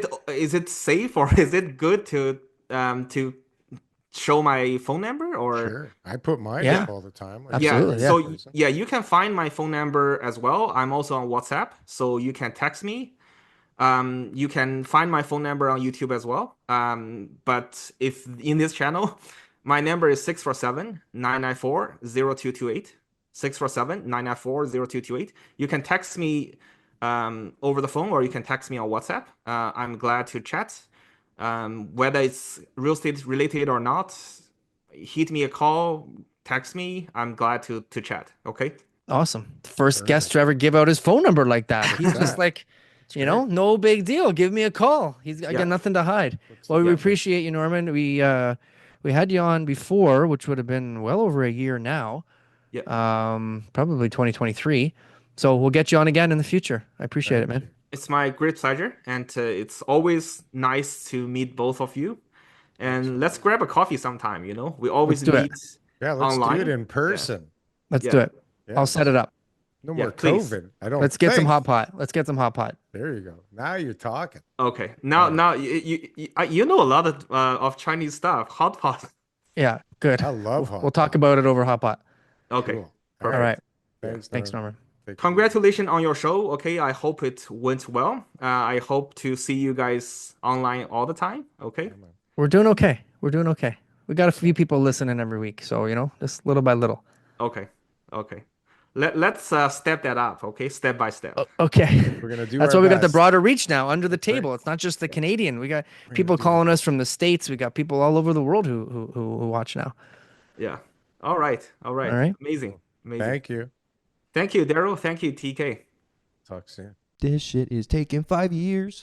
it safe or is it good to show my phone number or? Sure. I put mine Yeah, up all the time. Like Yeah, absolutely. Yeah. so yeah, you can find my phone number as well. I'm also on WhatsApp, so you can text me. You can find my phone number on YouTube as well. But if in this channel, my number is 647-994-0228. 647-994-0228. You can text me over the phone or you can text me on WhatsApp. I'm glad to chat. Whether it's real estate related or not, hit me a call, text me. I'm glad to chat. Okay. Awesome. First guest Perfect. to ever give out his phone number like that. He's just that. like, It's great. no big deal. Give me a call. I Yeah. got nothing to hide. Puts Well, we Yeah. appreciate you, Norman. We had you on before, which would have been well over a year now. Yeah. Probably 2023. So we'll get you on again in the future. I appreciate it, Thank man. you. It's my great pleasure, and it's always nice to meet both of you. And let's grab a coffee sometime. We always Let's do it. meet Yeah, let's do it online. in person. Let's Yeah. do it. I'll Yes. set it up. No Yeah, more please. COVID. I don't Let's get some think. hot pot. Let's get some hot pot. There you go. Now you're talking. Okay. Now you know a lot of Chinese stuff. Hot pot. Yeah, good. I love hot We'll talk about it over hot pot. Okay. Cool. Perfect. All right. Thanks, Thanks, Norman. Norman. Take care. Congratulations on your show. Okay, I hope it went well. I hope to see you guys online all the time. Okay. Yeah, man. We're doing okay. We're doing okay. We got a few people listening every week, so just little by little. Okay. Okay. Let's step that up. Okay, step by step. Okay. We're gonna do That's our why we got the best. broader reach now under the That's right. table. It's not just the Canadian. We got We're gonna people do calling our us from the States. We got people all over the world who watch now. Yeah. All right. All right. All right. Amazing. Amazing. Thank you. Thank you, Darryl. Thank you, TK. Talk soon. This shit is taking 5 years.